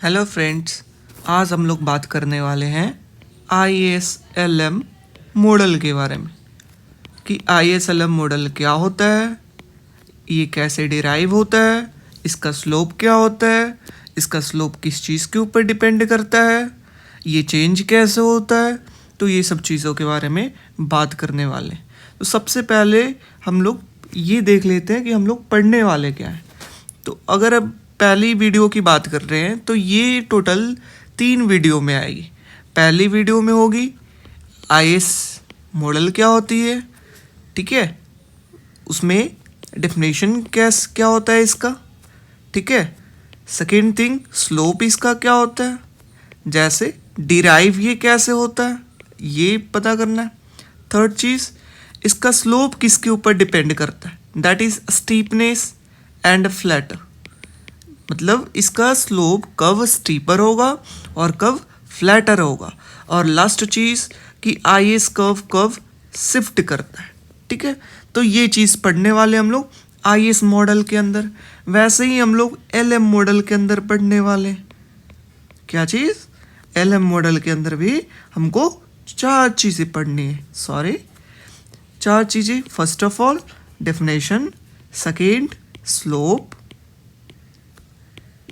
Hello friends, आज हम लोग बात करने वाले हैं ISLM मॉडल के बारे में कि ISLM मॉडल क्या होता है, ये कैसे डिराइव होता है, इसका स्लोप क्या होता है, इसका स्लोप किस चीज़ के ऊपर डिपेंड करता है, ये चेंज कैसे होता है। तो ये सब चीज़ों के बारे में बात करने वाले हैं। तो सबसे पहले हम लोग ये देख लेते हैं कि हम लोग पढ़ने वाले क्या हैं। तो अगर अब पहली वीडियो की बात कर रहे हैं तो ये टोटल 3 वीडियो में आएगी। पहली वीडियो में होगी IS मॉडल क्या होती है, ठीक है, उसमें डेफिनेशन क्या होता है इसका, ठीक है। सेकेंड थिंग, स्लोप इसका क्या होता है, जैसे डिराइव ये कैसे होता है ये पता करना है। थर्ड चीज़, इसका स्लोप किसके ऊपर डिपेंड करता है, that is steepness and flatter, मतलब इसका स्लोप कब स्टीपर होगा और कब फ्लैटर होगा। और लास्ट चीज़ कि IS कर्व कब शिफ्ट करता है, ठीक है। तो ये चीज़ पढ़ने वाले हम लोग IS मॉडल के अंदर। वैसे ही हम लोग LM मॉडल के अंदर पढ़ने वाले हैं। क्या चीज़, LM मॉडल के अंदर भी हमको 4 चीज़ें पढ़नी है, 4 चीज़ें। First of all definition, second slope,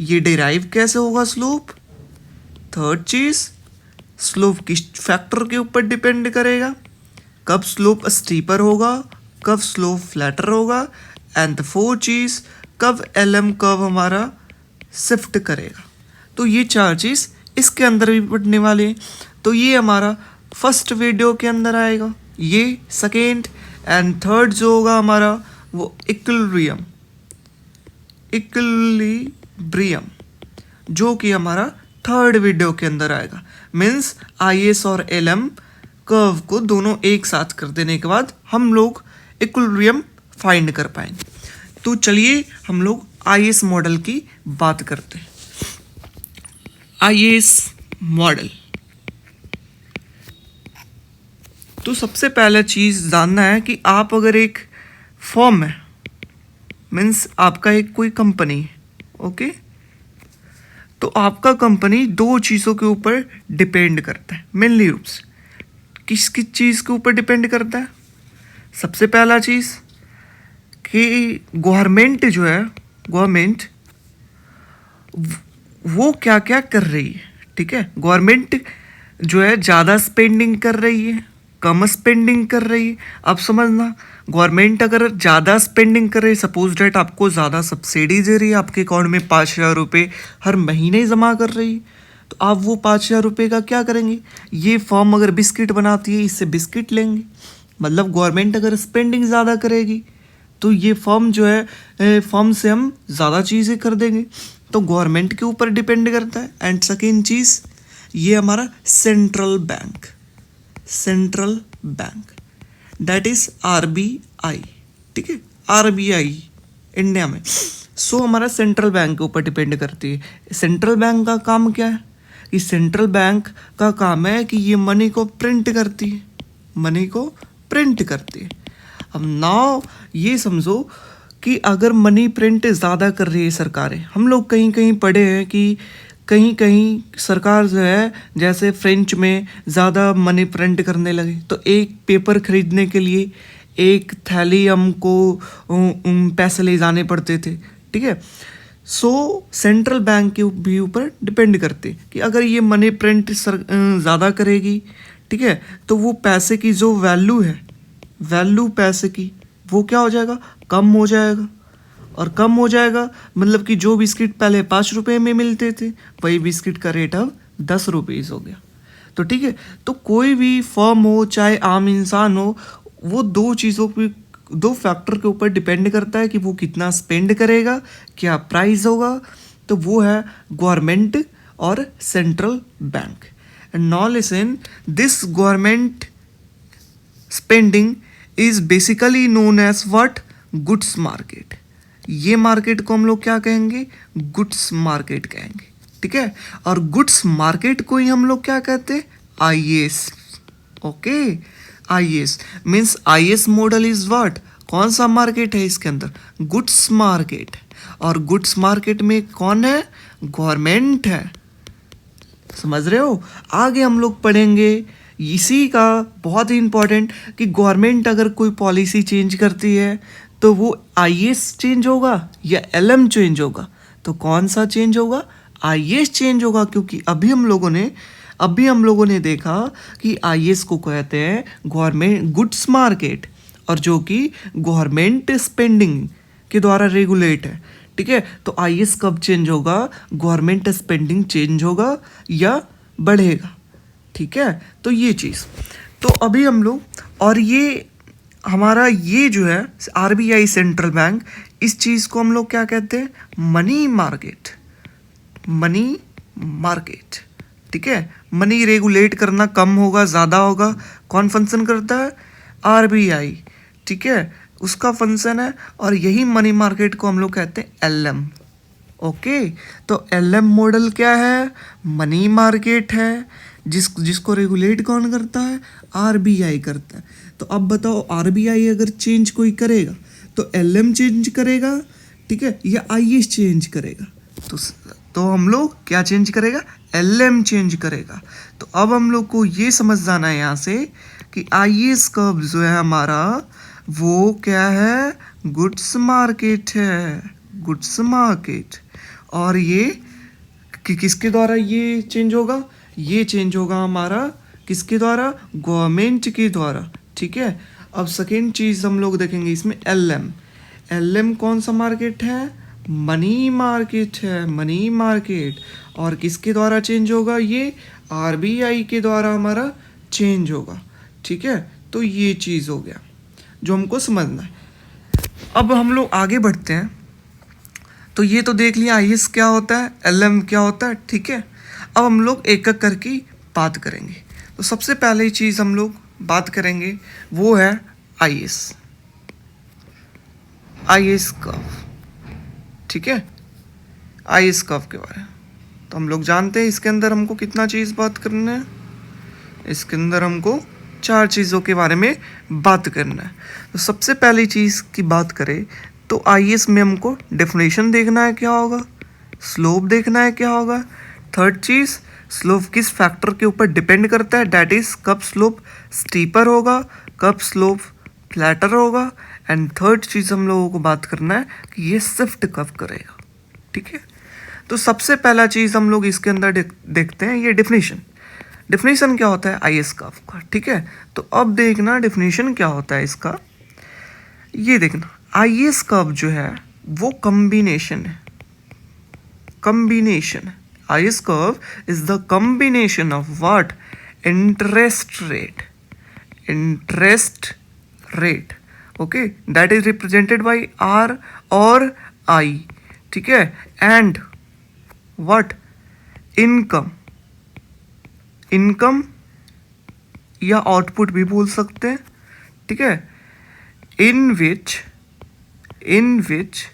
ये डिराइव कैसे होगा स्लोप। थर्ड चीज़, स्लोप किस फैक्टर के ऊपर डिपेंड करेगा, कब स्लोप स्टीपर होगा, कब स्लोप फ्लैटर होगा। एंड द फोर्थ चीज़, कब LM कर्व हमारा शिफ्ट करेगा। तो ये 4 चीज़ इसके अंदर भी पढ़ने वाले हैं। तो ये हमारा फर्स्ट वीडियो के अंदर आएगा, ये सेकेंड एंड थर्ड जो होगा हमारा वो इक्विलिब्रियम जो कि हमारा थर्ड वीडियो के अंदर आएगा। मीन्स IS और LM कर्व को दोनों एक साथ कर देने के बाद हम लोग इक्विलिब्रियम फाइंड कर पाएंगे। तो चलिए हम लोग IS मॉडल की बात करते हैं। IS मॉडल, तो सबसे पहला चीज़ जानना है कि आप अगर एक फर्म है, मीन्स आपका एक कोई कंपनी है, ओके, तो आपका कंपनी 2 चीज़ों के ऊपर डिपेंड करता है मेनली रूप से। किस किस चीज़ के ऊपर डिपेंड करता है, सबसे पहला चीज़ कि गवर्नमेंट जो है, गवर्नमेंट वो क्या क्या कर रही है, ठीक है। गवर्नमेंट जो है ज़्यादा स्पेंडिंग कर रही है, कम स्पेंडिंग कर रही है। अब समझना, गवर्नमेंट अगर ज़्यादा स्पेंडिंग कर रही है, सपोज डेट आपको ज़्यादा सब्सिडी दे रही है, आपके अकाउंट में 5,000 रुपये हर महीने जमा कर रही है, तो आप वो 5,000 रुपये का क्या करेंगे। ये फर्म अगर बिस्किट बनाती है, इससे बिस्किट लेंगे। मतलब गवर्नमेंट अगर स्पेंडिंग ज़्यादा करेगी तो ये फर्म जो है, फर्म से हम ज़्यादा चीज़ें कर देंगे। तो गवर्नमेंट के ऊपर डिपेंड करता है। एंड सेकेंड चीज़, ये हमारा central bank that is RBI, ठीक है, RBI इंडिया में। सो हमारा सेंट्रल बैंक के ऊपर डिपेंड करती है। सेंट्रल बैंक का काम क्या है, कि सेंट्रल बैंक का काम है कि ये मनी को प्रिंट करती है। अब नाउ ये समझो कि अगर मनी प्रिंट ज़्यादा कर रही है सरकारें, हम लोग कहीं कहीं पढ़े हैं कि कहीं कहीं सरकार जो है जैसे फ्रेंच में ज़्यादा मनी प्रिंट करने लगे, तो एक पेपर खरीदने के लिए एक थैली हमको पैसे ले जाने पड़ते थे, ठीक है। सो सेंट्रल बैंक के भी ऊपर डिपेंड करते कि अगर ये मनी प्रिंट ज़्यादा करेगी, ठीक है, तो वो पैसे की जो वैल्यू पैसे की वो क्या हो जाएगा, कम हो जाएगा। और कम हो जाएगा मतलब कि जो बिस्किट पहले 5 रुपये में मिलते थे, वही बिस्किट का रेट अब 10 रुपीज़ हो गया। तो ठीक है, तो कोई भी फर्म हो चाहे आम इंसान हो, वो 2 फैक्टर के ऊपर डिपेंड करता है कि वो कितना स्पेंड करेगा, क्या प्राइस होगा। तो वो है गवर्नमेंट और central bank. And now listen, this government spending is basically known as what, goods market. ये मार्केट को हम लोग क्या कहेंगे, गुड्स मार्केट कहेंगे, ठीक है। और गुड्स मार्केट को ही हम लोग क्या कहते हैं, IS, okay. IS means IS model is what, कौन सा मार्केट है इसके अंदर, गुड्स मार्केट। और गुड्स मार्केट में कौन है, गवर्नमेंट है, समझ रहे हो? आगे हम लोग पढ़ेंगे इसी का बहुत ही इम्पोर्टेंट कि गवर्नमेंट अगर कोई पॉलिसी चेंज करती है तो वो आईएएस चेंज होगा या एलएम चेंज होगा। तो कौन सा चेंज होगा? आईएएस चेंज होगा, क्योंकि अभी हम लोगों ने देखा कि आईएएस को कहते हैं गवर्नमेंट गुड्स मार्केट, और जो कि गवर्नमेंट स्पेंडिंग के द्वारा रेगुलेट है। ठीक है, तो आईएएस कब चेंज होगा? गवर्नमेंट स्पेंडिंग चेंज होगा या बढ़ेगा। ठीक है, तो ये चीज़ तो अभी हम लोग, और ये हमारा ये जो है आरबीआई सेंट्रल बैंक, इस चीज़ को हम लोग क्या कहते हैं? Money market. मनी मार्केट, ठीक है। मनी रेगुलेट करना कम होगा ज़्यादा होगा, कौन फंक्शन करता है? आरबीआई, ठीक है, उसका फंक्शन है। और यही मनी मार्केट को हम लोग कहते हैं एलएम। ओके, तो एलएम मॉडल क्या है? मनी मार्केट है, जिसको रेगुलेट कौन करता है? आरबीआई करता है। तो अब बताओ, आरबीआई अगर चेंज कोई करेगा तो एलएम चेंज करेगा, ठीक है, या आईएएस चेंज करेगा? तो हम लोग क्या चेंज करेगा? एलएम चेंज करेगा। तो अब हम लोग को ये समझ जाना है यहाँ से कि आईएएस कब जो है हमारा, वो क्या है? गुड्स मार्केट है, गुड्स मार्केट। और ये कि किसके द्वारा ये चेंज होगा? ये चेंज होगा हमारा किसके द्वारा? गवर्नमेंट के द्वारा। ठीक है, अब सेकेंड चीज़ हम लोग देखेंगे इसमें एलएम। एलएम कौन सा मार्केट है? मनी मार्केट है, मनी मार्केट। और किसके द्वारा चेंज होगा? ये आरबीआई के द्वारा हमारा चेंज होगा। ठीक है, तो ये चीज़ हो गया जो हमको समझना है। अब हम लोग आगे बढ़ते हैं। तो ये तो देख लिया आईएएस क्या होता है, एलएम क्या होता है, ठीक है। अब हम लोग एक एक करके बात करेंगे। तो सबसे पहले चीज़ हम लोग बात करेंगे वो है आईएएस। आईएएस कर्व, ठीक है, आईएएस कर्व के बारे में तो हम लोग जानते हैं। इसके अंदर हमको कितना चीज़ बात करना है? इसके अंदर हमको 4 चीज़ों के बारे में बात करना है। तो सबसे पहली चीज़ की बात करें तो आईएएस में हमको डेफिनेशन देखना है क्या होगा, स्लोप देखना है क्या होगा। थर्ड चीज़, स्लोप किस फैक्टर के ऊपर डिपेंड करता है, डैट इज़ कब स्लोप स्टीपर होगा, कब स्लोप फ्लैटर होगा। एंड थर्ड चीज़ हम लोगों को बात करना है कि ये शिफ्ट कब करेगा। ठीक है, तो सबसे पहला चीज़ हम लोग इसके अंदर देखते हैं ये डेफिनेशन। डेफिनेशन क्या होता है आईएएस कर्व का, ठीक है। तो अब देखना डेफिनेशन क्या होता है इसका। ये देखना, आईएएस कर्व जो है वो कॉम्बिनेशन है, combination. IAS curve is the combination of what? Interest rate, interest rate, okay, that is represented by R और आई, ठीक है, एंड व्हाट? इनकम, इनकम या आउटपुट भी बोल सकते हैं, ठीक है। इन विच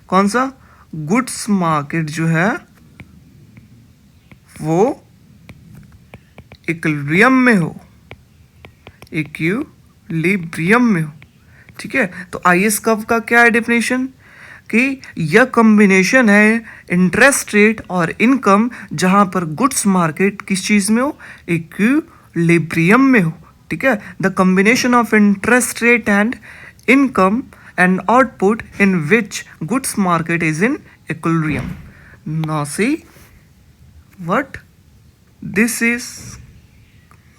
कौन सा? गुड्स मार्केट जो है वो इक्विलिब्रियम में हो, इक्विलिब्रियम में हो, ठीक है। तो आईएएस कर्व का क्या है डेफिनेशन? कि यह कॉम्बिनेशन है इंटरेस्ट रेट और इनकम, जहां पर गुड्स मार्केट किस चीज में हो? इक्विलिब्रियम में हो, ठीक है। The combination of interest rate and income and output in which goods market is in equilibrium. Now see what this is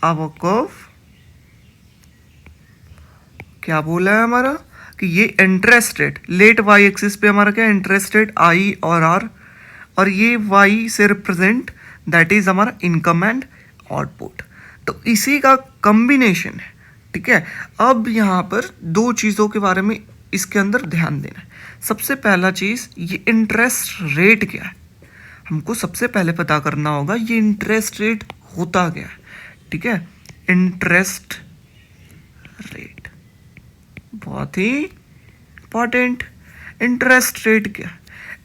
our curve. क्या बोला है हमारा कि ये interest rate, let Y axis पे हमारा क्या इंटरेस्ट रेट आई और आर, और ये वाई से रिप्रेजेंट दैट इज हमारा इनकम एंड आउटपुट। तो इसी का कॉम्बिनेशन है, ठीक है। अब यहाँ पर दो चीज़ों के बारे में इसके अंदर ध्यान देना है। सबसे पहला चीज़, ये इंटरेस्ट रेट क्या है, हमको सबसे पहले पता करना होगा ये इंटरेस्ट रेट होता क्या है, ठीक है। इंटरेस्ट रेट बहुत ही इंपॉर्टेंट। इंटरेस्ट रेट क्या है?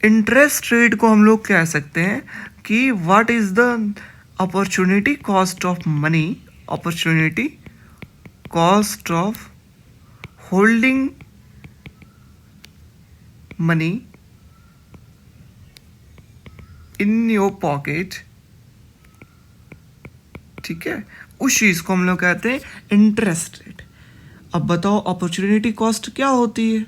इंटरेस्ट रेट को हम लोग कह सकते हैं कि what is the opportunity cost of money, opportunity cost of holding money in your pocket ठीक है, उस चीज़ को हम लोग कहते हैं इंटरेस्ट रेट। अब बताओ अपॉर्चुनिटी कॉस्ट क्या होती है?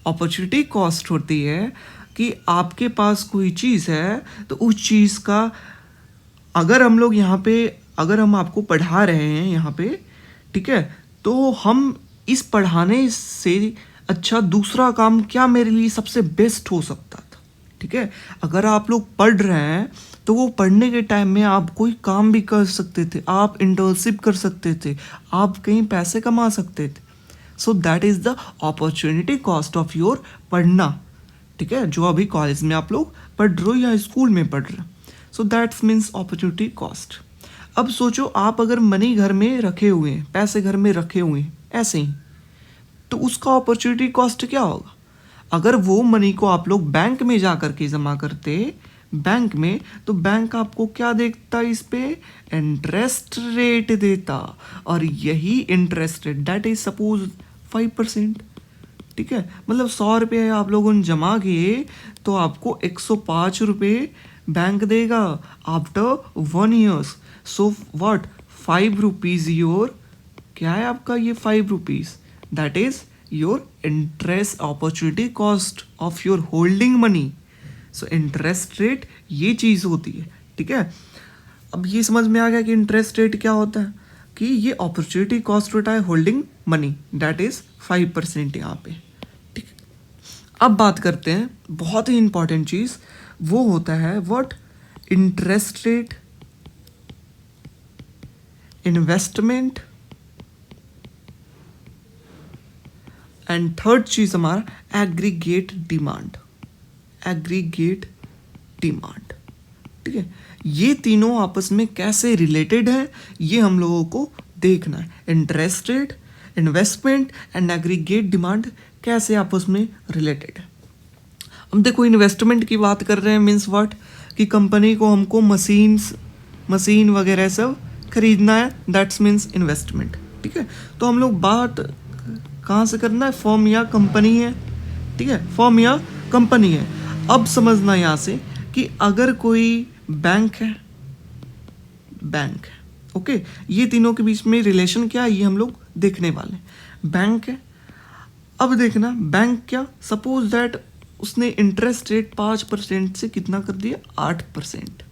अपॉर्चुनिटी कॉस्ट होती है कि आपके पास कोई चीज़ है तो उस चीज़ का अगर हम लोग यहाँ पे अगर हम आपको पढ़ा रहे हैं यहाँ पे, ठीक है, तो हम इस पढ़ाने से अच्छा दूसरा काम क्या मेरे लिए सबसे बेस्ट हो सकता था, ठीक है। अगर आप लोग पढ़ रहे हैं तो वो पढ़ने के टाइम में आप कोई काम भी कर सकते थे, आप इंटर्नशिप कर सकते थे, आप कहीं पैसे कमा सकते थे। So that is the opportunity cost of your पढ़ना, ठीक है, जो अभी कॉलेज में आप लोग पढ़ रहे हो या स्कूल में पढ़ रहे हो। So that's means opportunity cost. अब सोचो आप अगर मनी घर में रखे हुए हैं, पैसे घर में रखे हुए हैं ऐसे ही, तो उसका अपॉर्चुनिटी कॉस्ट क्या होगा? अगर वो मनी को आप लोग बैंक में जा कर के जमा करते बैंक में, तो बैंक आपको क्या देता इस पे? इंटरेस्ट रेट देता, और यही interest rate that is suppose 5%, ठीक है। मतलब 100 रुपये आप लोगों ने जमा किए तो आपको 105 रुपये बैंक देगा after 1 years. So what 5 rupees your क्या है आपका ये 5 rupees that is your interest opportunity cost of your holding money. So interest rate ये चीज़ होती है, ठीक है। अब ये समझ में आ गया कि इंटरेस्ट रेट क्या होता है, कि ये अपॉर्चुनिटी कॉस्ट होता है होल्डिंग मनी दैट इज 5% यहाँ पे, ठीक है। अब बात करते हैं बहुत ही इंपॉर्टेंट चीज़, वो होता है what? Interest rate, investment, and third चीज हमारा एग्रीगेट डिमांड। एग्रीगेट डिमांड, ठीक है। ये तीनों आपस में कैसे रिलेटेड है ये हम लोगों को देखना है। Interest rate, investment and aggregate demand कैसे आपस में रिलेटेड है। अब देखो इन्वेस्टमेंट की बात कर रहे हैं मीन्स व्हाट, कि कंपनी को हमको मशीन वगैरह सब खरीदना है, दैट्स मीन्स इन्वेस्टमेंट, ठीक है। तो हम लोग बात कहाँ से करना है? फर्म या कंपनी है, ठीक है, फर्म या कंपनी है। अब समझना यहाँ से कि अगर कोई बैंक है, ओके, ये तीनों के बीच में रिलेशन क्या है ये हम लोग देखने वाले हैं। बैंक है, अब देखना बैंक क्या, सपोज दैट उसने इंटरेस्ट रेट 5% से कितना कर दिया? 8%।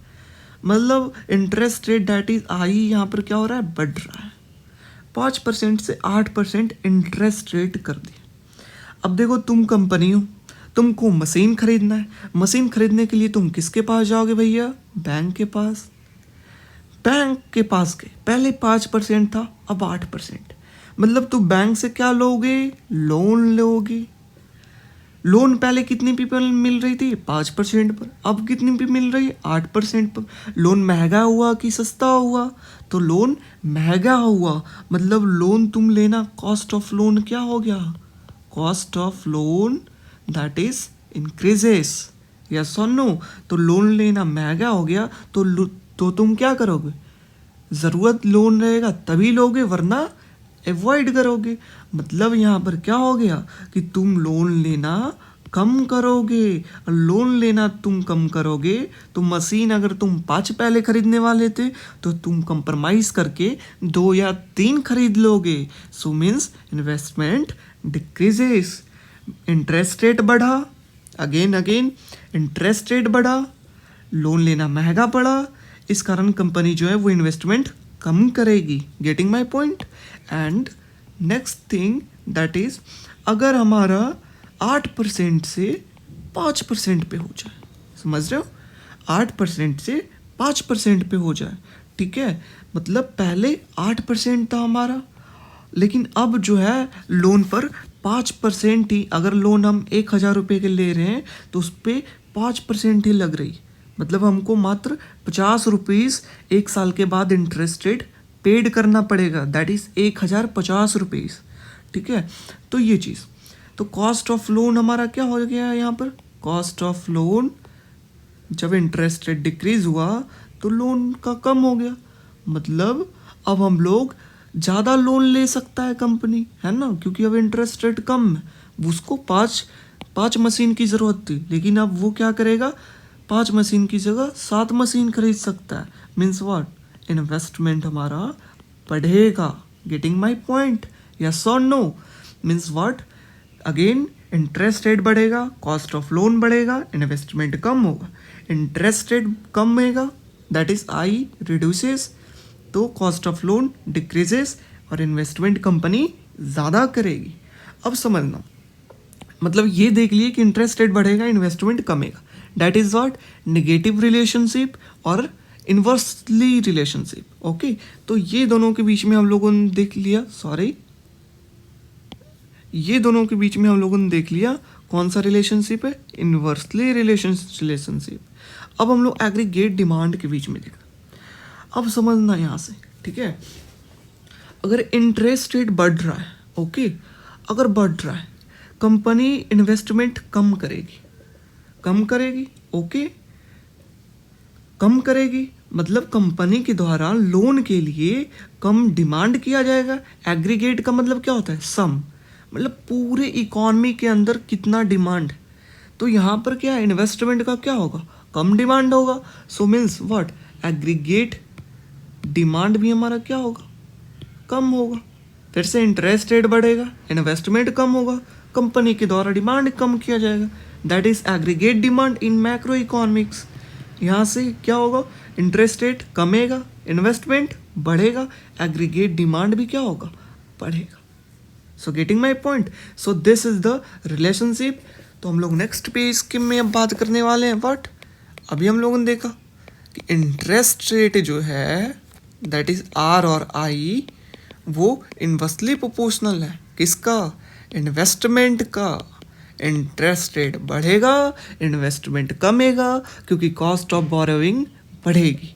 मतलब इंटरेस्ट रेट दैट इज आई यहाँ पर क्या हो रहा है? बढ़ रहा है। 5% से 8% इंटरेस्ट रेट कर दिया। अब देखो तुम कंपनी हो, तुमको मशीन खरीदना है, मशीन खरीदने के लिए तुम किसके पास जाओगे भैया? बैंक के पास। बैंक के पास के पहले 5% था, अब 8%। मतलब तुम बैंक से क्या लोगे? लोन लोगे। लोन पहले कितनी पीपल मिल रही थी? 5% पर, अब कितनी पे मिल रही है? 8% पर। लोन महंगा हुआ कि सस्ता हुआ? तो लोन महंगा हुआ, मतलब लोन तुम लेना, कॉस्ट ऑफ लोन क्या हो गया? Cost of loan that is increases, yes और नो? तो लोन लेना महंगा हो गया तो तुम क्या करोगे? ज़रूरत लोन रहेगा तभी लोगे, वरना अवॉइड करोगे। मतलब यहाँ पर क्या हो गया कि तुम लोन लेना कम करोगे। लोन लेना तुम कम करोगे तो मशीन अगर तुम 5 पहले खरीदने वाले थे तो तुम कंप्रोमाइज़ करके 2 या 3 खरीद लोगे। So means investment decreases. Interest rate बढ़ा, अगेन इंटरेस्ट रेट बढ़ा, लोन लेना महंगा पड़ा, इस कारण कंपनी जो है वो इन्वेस्टमेंट कम करेगी। Getting my point? And next thing that is, अगर हमारा 8% से 5% पे हो जाए, समझ रहे हो? 8% से 5% पे हो जाए, ठीक है। मतलब पहले 8% था हमारा, लेकिन अब जो है लोन पर 5% ही, अगर लोन हम 1,000 रुपये के ले रहे हैं तो उस पर 5% ही लग रही। मतलब हमको मात्र 50 रुपीज़ 1 साल के बाद इंटरेस्ट रेट पेड करना पड़ेगा, दैट इज़ 1,050 रुपीज़, ठीक है। तो ये चीज़, तो कॉस्ट ऑफ लोन हमारा क्या हो गया यहाँ पर? कॉस्ट ऑफ लोन जब इंटरेस्ट रेट डिक्रीज हुआ तो लोन का कम हो गया, मतलब अब हम लोग ज़्यादा लोन ले सकता है कंपनी, है ना, क्योंकि अब इंटरेस्ट रेट कम है। उसको पाँच मशीन की ज़रूरत थी, लेकिन अब वो क्या करेगा? 5 मशीन की जगह 7 मशीन खरीद सकता है। Means what? इन्वेस्टमेंट हमारा बढ़ेगा। Getting my point? यस और no? Means what? Again interest rate बढ़ेगा, कॉस्ट ऑफ लोन बढ़ेगा, इन्वेस्टमेंट कम होगा। इंटरेस्ट रेट कम होगा, दैट इज आई रिड्यूसेस, तो कॉस्ट ऑफ लोन डिक्रीजेस और इन्वेस्टमेंट कंपनी ज़्यादा करेगी। अब समझना, मतलब ये देख लिए कि इंटरेस्ट रेट बढ़ेगा, इन्वेस्टमेंट कमेगा, that is what? Negative relationship और इन्वर्सली रिलेशनशिप। ओके, तो ये दोनों के बीच में हम लोगों ने देख लिया, ये दोनों के बीच में हम लोगों ने देख लिया कौन सा रिलेशनशिप है? Inversely relationship. अब हम लोग एग्रीगेट डिमांड के बीच में देखा। अब समझना यहाँ से, ठीक है, अगर इंटरेस्ट रेट बढ़ रहा है, ओके, अगर बढ़ रहा है, कंपनी इन्वेस्टमेंट कम करेगी, ओके, कम करेगी, मतलब कंपनी के द्वारा लोन के लिए कम डिमांड किया जाएगा। एग्रीगेट का मतलब क्या होता है? सम, मतलब पूरे इकॉनमी के अंदर कितना डिमांड, तो यहाँ पर क्या इन्वेस्टमेंट का क्या होगा? कम डिमांड होगा। So means what? Aggregate demand भी हमारा क्या होगा? कम होगा। फिर से इंटरेस्ट रेट बढ़ेगा, इन्वेस्टमेंट कम होगा, कंपनी के द्वारा डिमांड कम किया जाएगा, that is aggregate demand in macro economics. यहाँ से क्या होगा? इंटरेस्ट रेट कमेगा, इन्वेस्टमेंट बढ़ेगा, एग्रीगेट डिमांड भी क्या होगा? बढ़ेगा। So getting my point? So this is the relationship. तो हम लोग नेक्स्ट पेज के में अब बात करने वाले हैं व्हाट? अभी हम लोगों ने देखा कि इंटरेस्ट रेट जो है दैट इज आर और आई, वो इन्वर्सली प्रोपोर्शनल है। किसका? इन्वेस्टमेंट का। इंटरेस्ट रेट बढ़ेगा, इन्वेस्टमेंट कमेगा, क्योंकि कॉस्ट ऑफ बोरोइंग बढ़ेगी।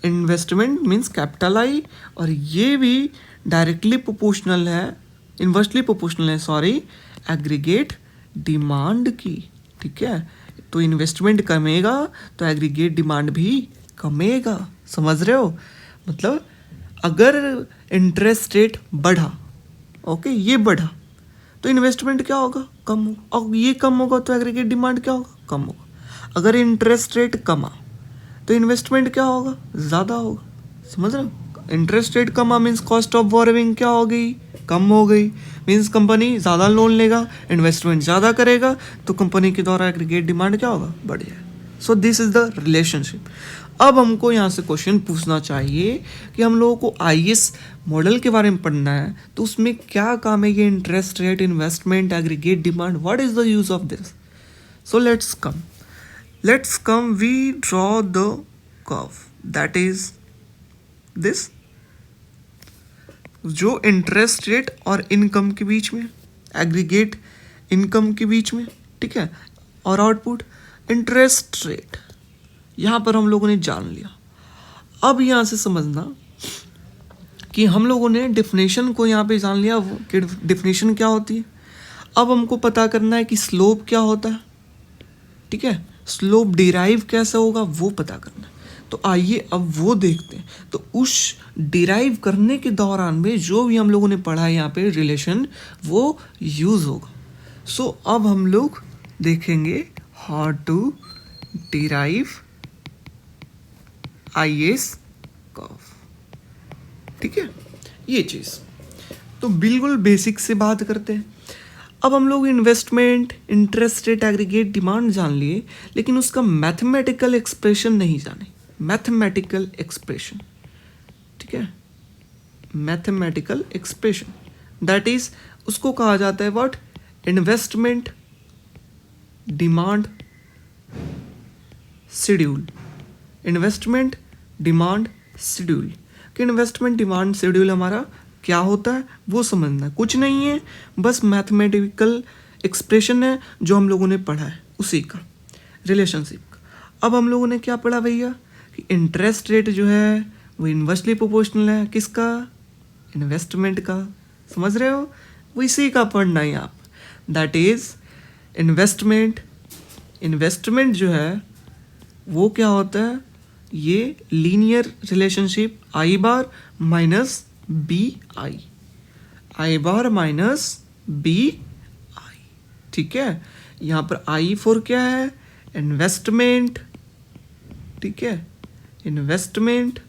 इन्वेस्टमेंट मीन्स कैपिटल आई, और ये भी डायरेक्टली प्रोपोर्शनल है, इन्वर्सली प्रोपोर्शनल है, सॉरी, एग्रीगेट डिमांड की। ठीक है, तो इन्वेस्टमेंट कमेगा तो एग्रीगेट डिमांड भी कमेगा। समझ रहे हो? मतलब अगर इंटरेस्ट रेट बढ़ा, ओके, ये बढ़ा, तो इन्वेस्टमेंट क्या होगा? कम होगा, और ये कम होगा तो एग्रीगेट डिमांड क्या होगा? कम होगा। अगर इंटरेस्ट रेट कमा तो इन्वेस्टमेंट क्या होगा? ज़्यादा होगा। समझ रहे हो? इंटरेस्ट रेट कमा मीन्स कॉस्ट ऑफ बोरोइंग क्या हो गई? कम हो गई। मीन्स कंपनी ज़्यादा लोन लेगा, इन्वेस्टमेंट ज़्यादा करेगा, तो कंपनी के द्वारा एग्रीगेट डिमांड क्या होगा? बढ़ जाए। So this is the relationship. अब हमको यहाँ से क्वेश्चन पूछना चाहिए कि हम लोगों को आईएएस मॉडल के बारे में पढ़ना है, तो उसमें क्या काम है? ये interest rate, investment, aggregate demand, what is the use of this? So let's come we draw the curve that is this, जो इंटरेस्ट रेट और इनकम के बीच में, एग्रीगेट इनकम के बीच में, ठीक है, और आउटपुट इंटरेस्ट रेट, यहाँ पर हम लोगों ने जान लिया। अब यहाँ से समझना कि हम लोगों ने डेफिनेशन को यहाँ पे जान लिया, वो कि डेफिनेशन क्या होती है। अब हमको पता करना है कि स्लोप क्या होता है, ठीक है, स्लोप डिराइव कैसे होगा वो पता करना है। तो आइए अब वो देखते हैं। तो उस डिराइव करने के दौरान में जो भी हम लोगों ने पढ़ा है यहाँ पे रिलेशन, वो यूज़ होगा। सो अब हम लोग देखेंगे how to derive IAS curve, ठीक है, ये चीज़ तो बिल्कुल बेसिक से बात करते हैं। अब हम लोग investment, interest rate, aggregate demand जान लिए, लेकिन उसका मैथमेटिकल एक्सप्रेशन नहीं जाने। मैथमेटिकल एक्सप्रेशन, ठीक है, मैथमेटिकल एक्सप्रेशन दैट इज, उसको कहा जाता है what? Investment demand schedule. Investment demand schedule, कि इन्वेस्टमेंट डिमांड शेड्यूल हमारा क्या होता है वो समझना है। कुछ नहीं है, बस मैथमेटिकल एक्सप्रेशन है जो हम लोगों ने पढ़ा है उसी का, रिलेशनशिप का। अब हम लोगों ने क्या पढ़ा भैया कि इंटरेस्ट रेट जो है वो इन्वर्सली प्रोपोर्शनल है, किसका? इन्वेस्टमेंट का। समझ रहे हो? वो इसी का पढ़ना है आप, दैट इज इन्वेस्टमेंट जो है वो क्या होता है? ये linear relationship I bar minus B I, I bar minus B I, ठीक है। यहाँ पर आई फॉर क्या है? इन्वेस्टमेंट, ठीक है, इन्वेस्टमेंट,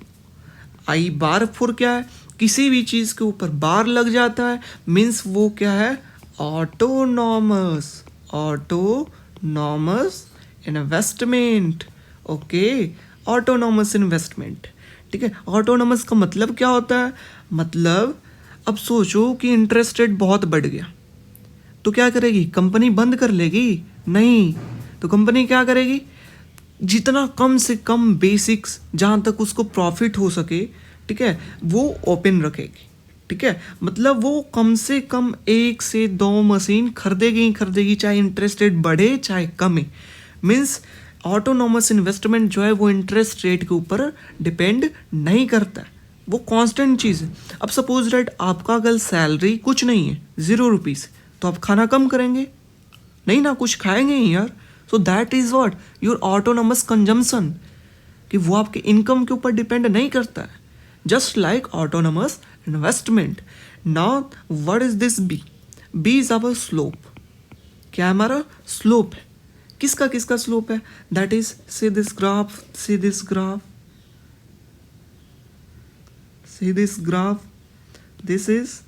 आई बार फोर क्या है, किसी भी चीज के ऊपर बार लग जाता है मीन्स वो क्या है, autonomous, autonomous investment. Okay, autonomous investment. ठीक है, ऑटोनॉमस का मतलब क्या होता है, मतलब अब सोचो कि इंटरेस्ट रेट बहुत बढ़ गया तो क्या करेगी कंपनी, बंद कर लेगी? नहीं, तो कंपनी क्या करेगी, जितना कम से कम बेसिक्स जहाँ तक उसको प्रॉफिट हो सके, ठीक है, वो ओपन रखेगी। ठीक है, मतलब वो कम से कम 1 से 2 मशीन खरीदेगी ही खरीदेगी, चाहे इंटरेस्ट रेट बढ़े चाहे कमे। मीन्स ऑटोनॉमस इन्वेस्टमेंट जो है वो इंटरेस्ट रेट के ऊपर डिपेंड नहीं करता है, वो कांस्टेंट चीज़ है। अब सपोज दैट आपका अगर सैलरी कुछ नहीं है, 0 रुपीज़, तो आप खाना कम करेंगे नहीं ना, कुछ खाएंगे ही यार। सो that is what your autonomous consumption, कि वो आपके इनकम के ऊपर डिपेंड नहीं करता है, just like autonomous investment. Now what is this B, B is our slope. क्या हमारा स्लोप है, किसका किसका स्लोप है, that is see this graph, see this graph, see this graph, this is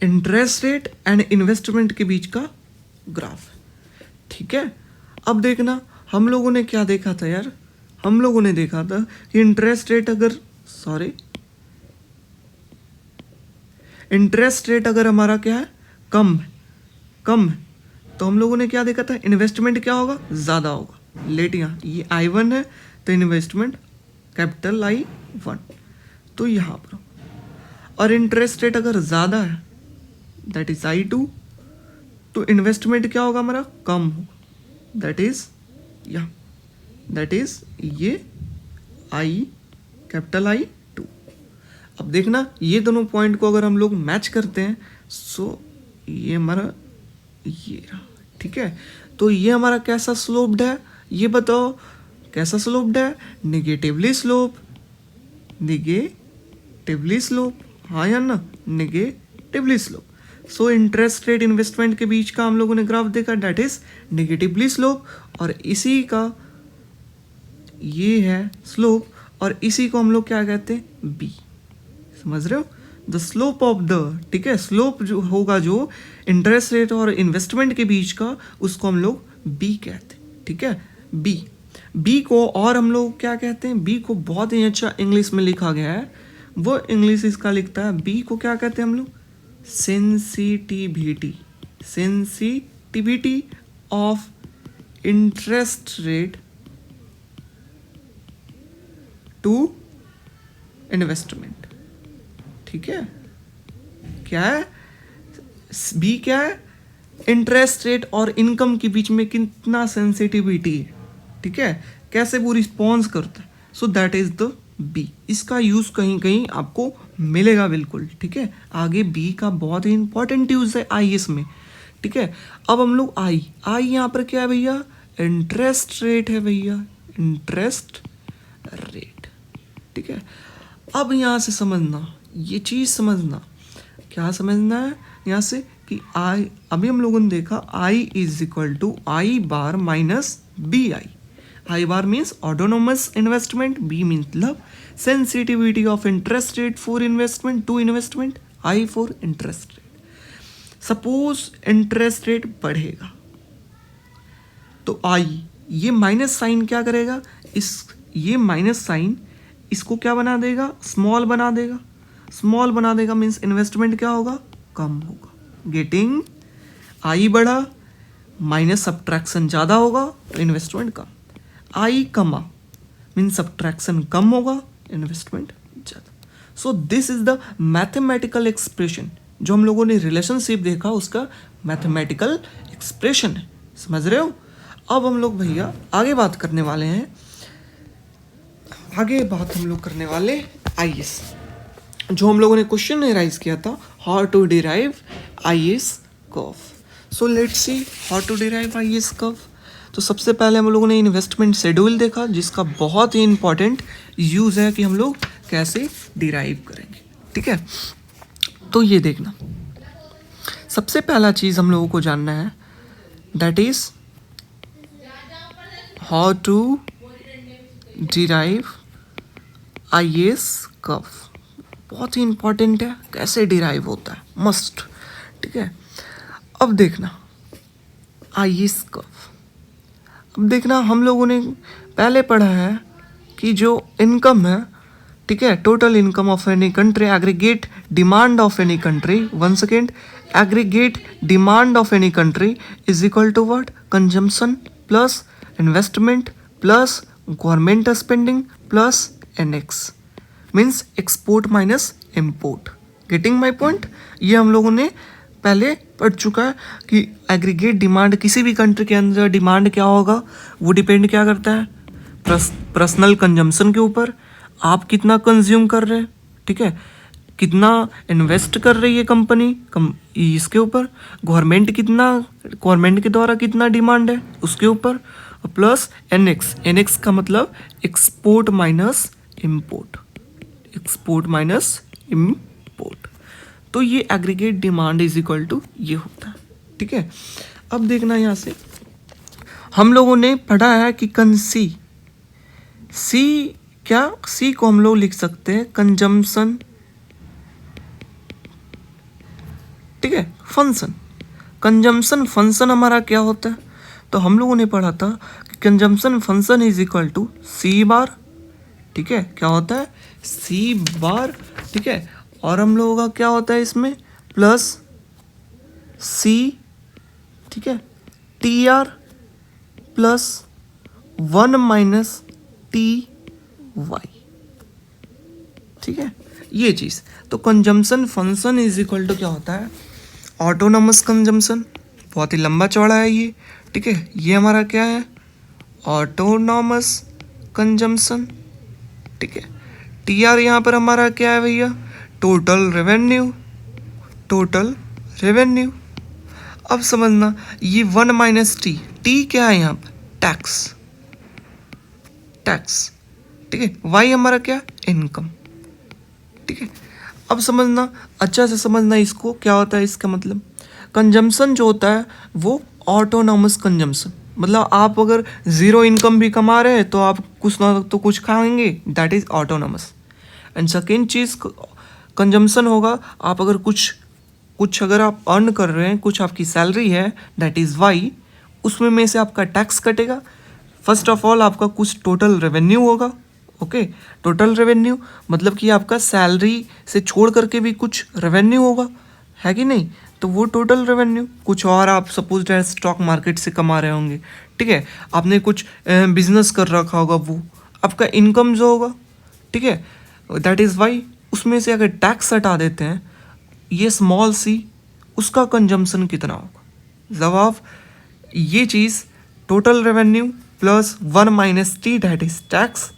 interest rate and investment के बीच का graph है। ठीक है, अब देखना हम लोगों ने क्या देखा था यार, हम लोगों ने देखा था कि इंटरेस्ट रेट अगर, सॉरी, इंटरेस्ट रेट अगर हमारा क्या है, कम है, कम है, तो हम लोगों ने क्या देखा था, इन्वेस्टमेंट क्या होगा, ज़्यादा होगा। लेट यहाँ ये I1 है तो इन्वेस्टमेंट कैपिटल I1, तो यहाँ पर, और इंटरेस्ट रेट अगर ज़्यादा है दैट इज I2, तो इन्वेस्टमेंट क्या होगा हमारा, कम होगा, दैट इज या दैट इज ये I कैपिटल I2। अब देखना ये दोनों पॉइंट को अगर हम लोग मैच करते हैं, सो ये हमारा ये रहा। ठीक है, तो ये हमारा कैसा स्लोप्ड है, ये बताओ कैसा स्लोप्ड है, निगेटिवली स्लोप, निगेटिवली स्लोप, हाँ या ना, negatively slope. So interest rate investment के बीच का हम लोगों ने ग्राफ देखा, डेट इज निगेटिवली स्लोप, और इसी का ये है स्लोप, और इसी को हम लोग क्या कहते हैं, बी। समझ रहे हो, द स्लोप ऑफ द, ठीक है, स्लोप जो होगा जो इंटरेस्ट रेट और इन्वेस्टमेंट के बीच का, उसको हम लोग बी कहते हैं। ठीक है, बी, बी को और हम लोग क्या कहते हैं, बी को बहुत ही अच्छा इंग्लिश में लिखा गया है, वो इंग्लिश इसका लिखता है, बी को क्या कहते हैं हम लोग, sensitivity, sensitivity of interest rate to investment. ठीक है, क्या है, बी क्या है, इंटरेस्ट रेट और इनकम के बीच में कितना सेंसिटिविटी है। ठीक है, कैसे वो रिस्पॉन्स करता है, so that is the B. इसका यूज कहीं कहीं आपको मिलेगा बिल्कुल। ठीक है, आगे बी का बहुत ही इंपॉर्टेंट यूज है IAS में। ठीक है, अब हम लोग आई यहाँ पर क्या है भैया, इंटरेस्ट रेट है भैया, इंटरेस्ट रेट। ठीक है, अब यहाँ से समझना, ये चीज़ समझना, क्या समझना है यहाँ से कि आई, अभी हम लोगों ने देखा I is equal to I bar minus BI। I bar means autonomous investment, B मतलब sensitivity of interest rate for investment to investment, I for interest rate. Suppose interest rate बढ़ेगा तो I, ये माइनस साइन क्या करेगा, इस ये minus sign इसको क्या बना देगा, स्मॉल बना देगा। स्मॉल बना देगा मीन्स इन्वेस्टमेंट क्या होगा, कम होगा। गेटिंग, I बढ़ा, माइनस सब्ट्रैक्शन ज़्यादा होगा तो इन्वेस्टमेंट कम। I कमा मीन्स सब्ट्रैक्शन कम होगा, इन्वेस्टमेंट ज़्यादा। So this is the mathematical expression, जो हम लोगों ने रिलेशनशिप देखा उसका मैथमेटिकल एक्सप्रेशन है। समझ रहे हो। अब हम लोग भैया आगे बात करने वाले हैं, आगे बात हम लोग करने वाले IAS, जो हम लोगों ने क्वेश्चन राइज किया था, how to derive IAS curve. So let's see how to derive IAS curve. तो सबसे पहले हम लोगों ने इन्वेस्टमेंट शेड्यूल देखा, जिसका बहुत ही इंपॉर्टेंट यूज़ है कि हम लोग कैसे डिराइव करेंगे। ठीक है, तो ये देखना, सबसे पहला चीज़ हम लोगों को जानना है, that is how to derive IAS curve बहुत ही इंपॉर्टेंट है, कैसे डिराइव होता है, मस्ट। ठीक है, अब देखना आईएएस कर्व। अब देखना हम लोगों ने पहले पढ़ा है कि जो इनकम है, ठीक है, total income of any country, aggregate demand of any country, one second, aggregate demand of any country is equal to what, consumption plus investment plus government spending plus NX, means export minus import. Getting my point? ये हम लोगों ने पहले पढ़ चुका है कि aggregate demand, किसी भी कंट्री के अंदर डिमांड क्या होगा, वो डिपेंड क्या करता है, पर्सनल कंजम्पशन के ऊपर, आप कितना कंज्यूम कर रहे हैं, ठीक है, कितना इन्वेस्ट कर रही है कंपनी इसके ऊपर, गवर्नमेंट के द्वारा कितना डिमांड है उसके ऊपर, प्लस एनएक्स। एनएक्स का मतलब export minus import, export minus import. तो ये aggregate demand is equal to ये होता है। ठीक है, अब देखना यहाँ से हम लोगों ने पढ़ा है कि सी को हम लोग लिख सकते हैं कंजम्पशन, ठीक है, फंक्शन। कंजम्पशन फंक्शन हमारा क्या होता है, तो हम लोगों ने पढ़ा था कि consumption function is equal to C bar, ठीक है, क्या होता है, सी बार, ठीक है, और हम लोगों का क्या होता है इसमें, प्लस सी, ठीक है, T R plus 1 minus T Y, ठीक है, ये चीज़। तो consumption function is equal to क्या होता है, ऑटोनॉमस कंजम्पशन, बहुत ही लंबा चौड़ा है ये, ठीक है, ये हमारा क्या है, ऑटोनॉमस कंजम्पशन, ठीक है। टी आर यहाँ पर हमारा क्या है भैया, टोटल रेवेन्यू, टोटल रेवेन्यू। अब समझना ये 1 माइनस टी क्या है यहाँ पर, टैक्स, टैक्स, ठीक है, वाई हमारा क्या, इनकम, ठीक है। अब समझना, अच्छा से समझना इसको, क्या होता है इसका मतलब, कंजम्पशन जो होता है वो ऑटोनॉमस कंजम्पशन, मतलब आप अगर ज़ीरो इनकम भी कमा रहे हैं तो आप कुछ ना तो कुछ खाएंगे, that is autonomous. And second cheese consumption होगा, आप अगर कुछ अगर आप अर्न कर रहे हैं, कुछ आपकी सैलरी है, दैट इज़ वाई, उसमें में से आपका टैक्स कटेगा। फर्स्ट ऑफ ऑल आपका कुछ टोटल रेवेन्यू होगा, ओके, टोटल रेवेन्यू मतलब कि आपका सैलरी से छोड़ करके भी कुछ रेवेन्यू होगा, है कि नहीं, तो वो टोटल रेवेन्यू। कुछ और आप सपोज स्टॉक मार्केट से कमा रहे होंगे, ठीक है, आपने कुछ बिजनेस कर रखा होगा, वो आपका इनकम जो होगा, ठीक है, दैट इज़ वाई। उसमें से अगर टैक्स हटा देते हैं, ये स्मॉल सी, उसका कंजम्पशन कितना होगा, जवाब ये चीज़ total revenue plus 1 minus T, that is tax,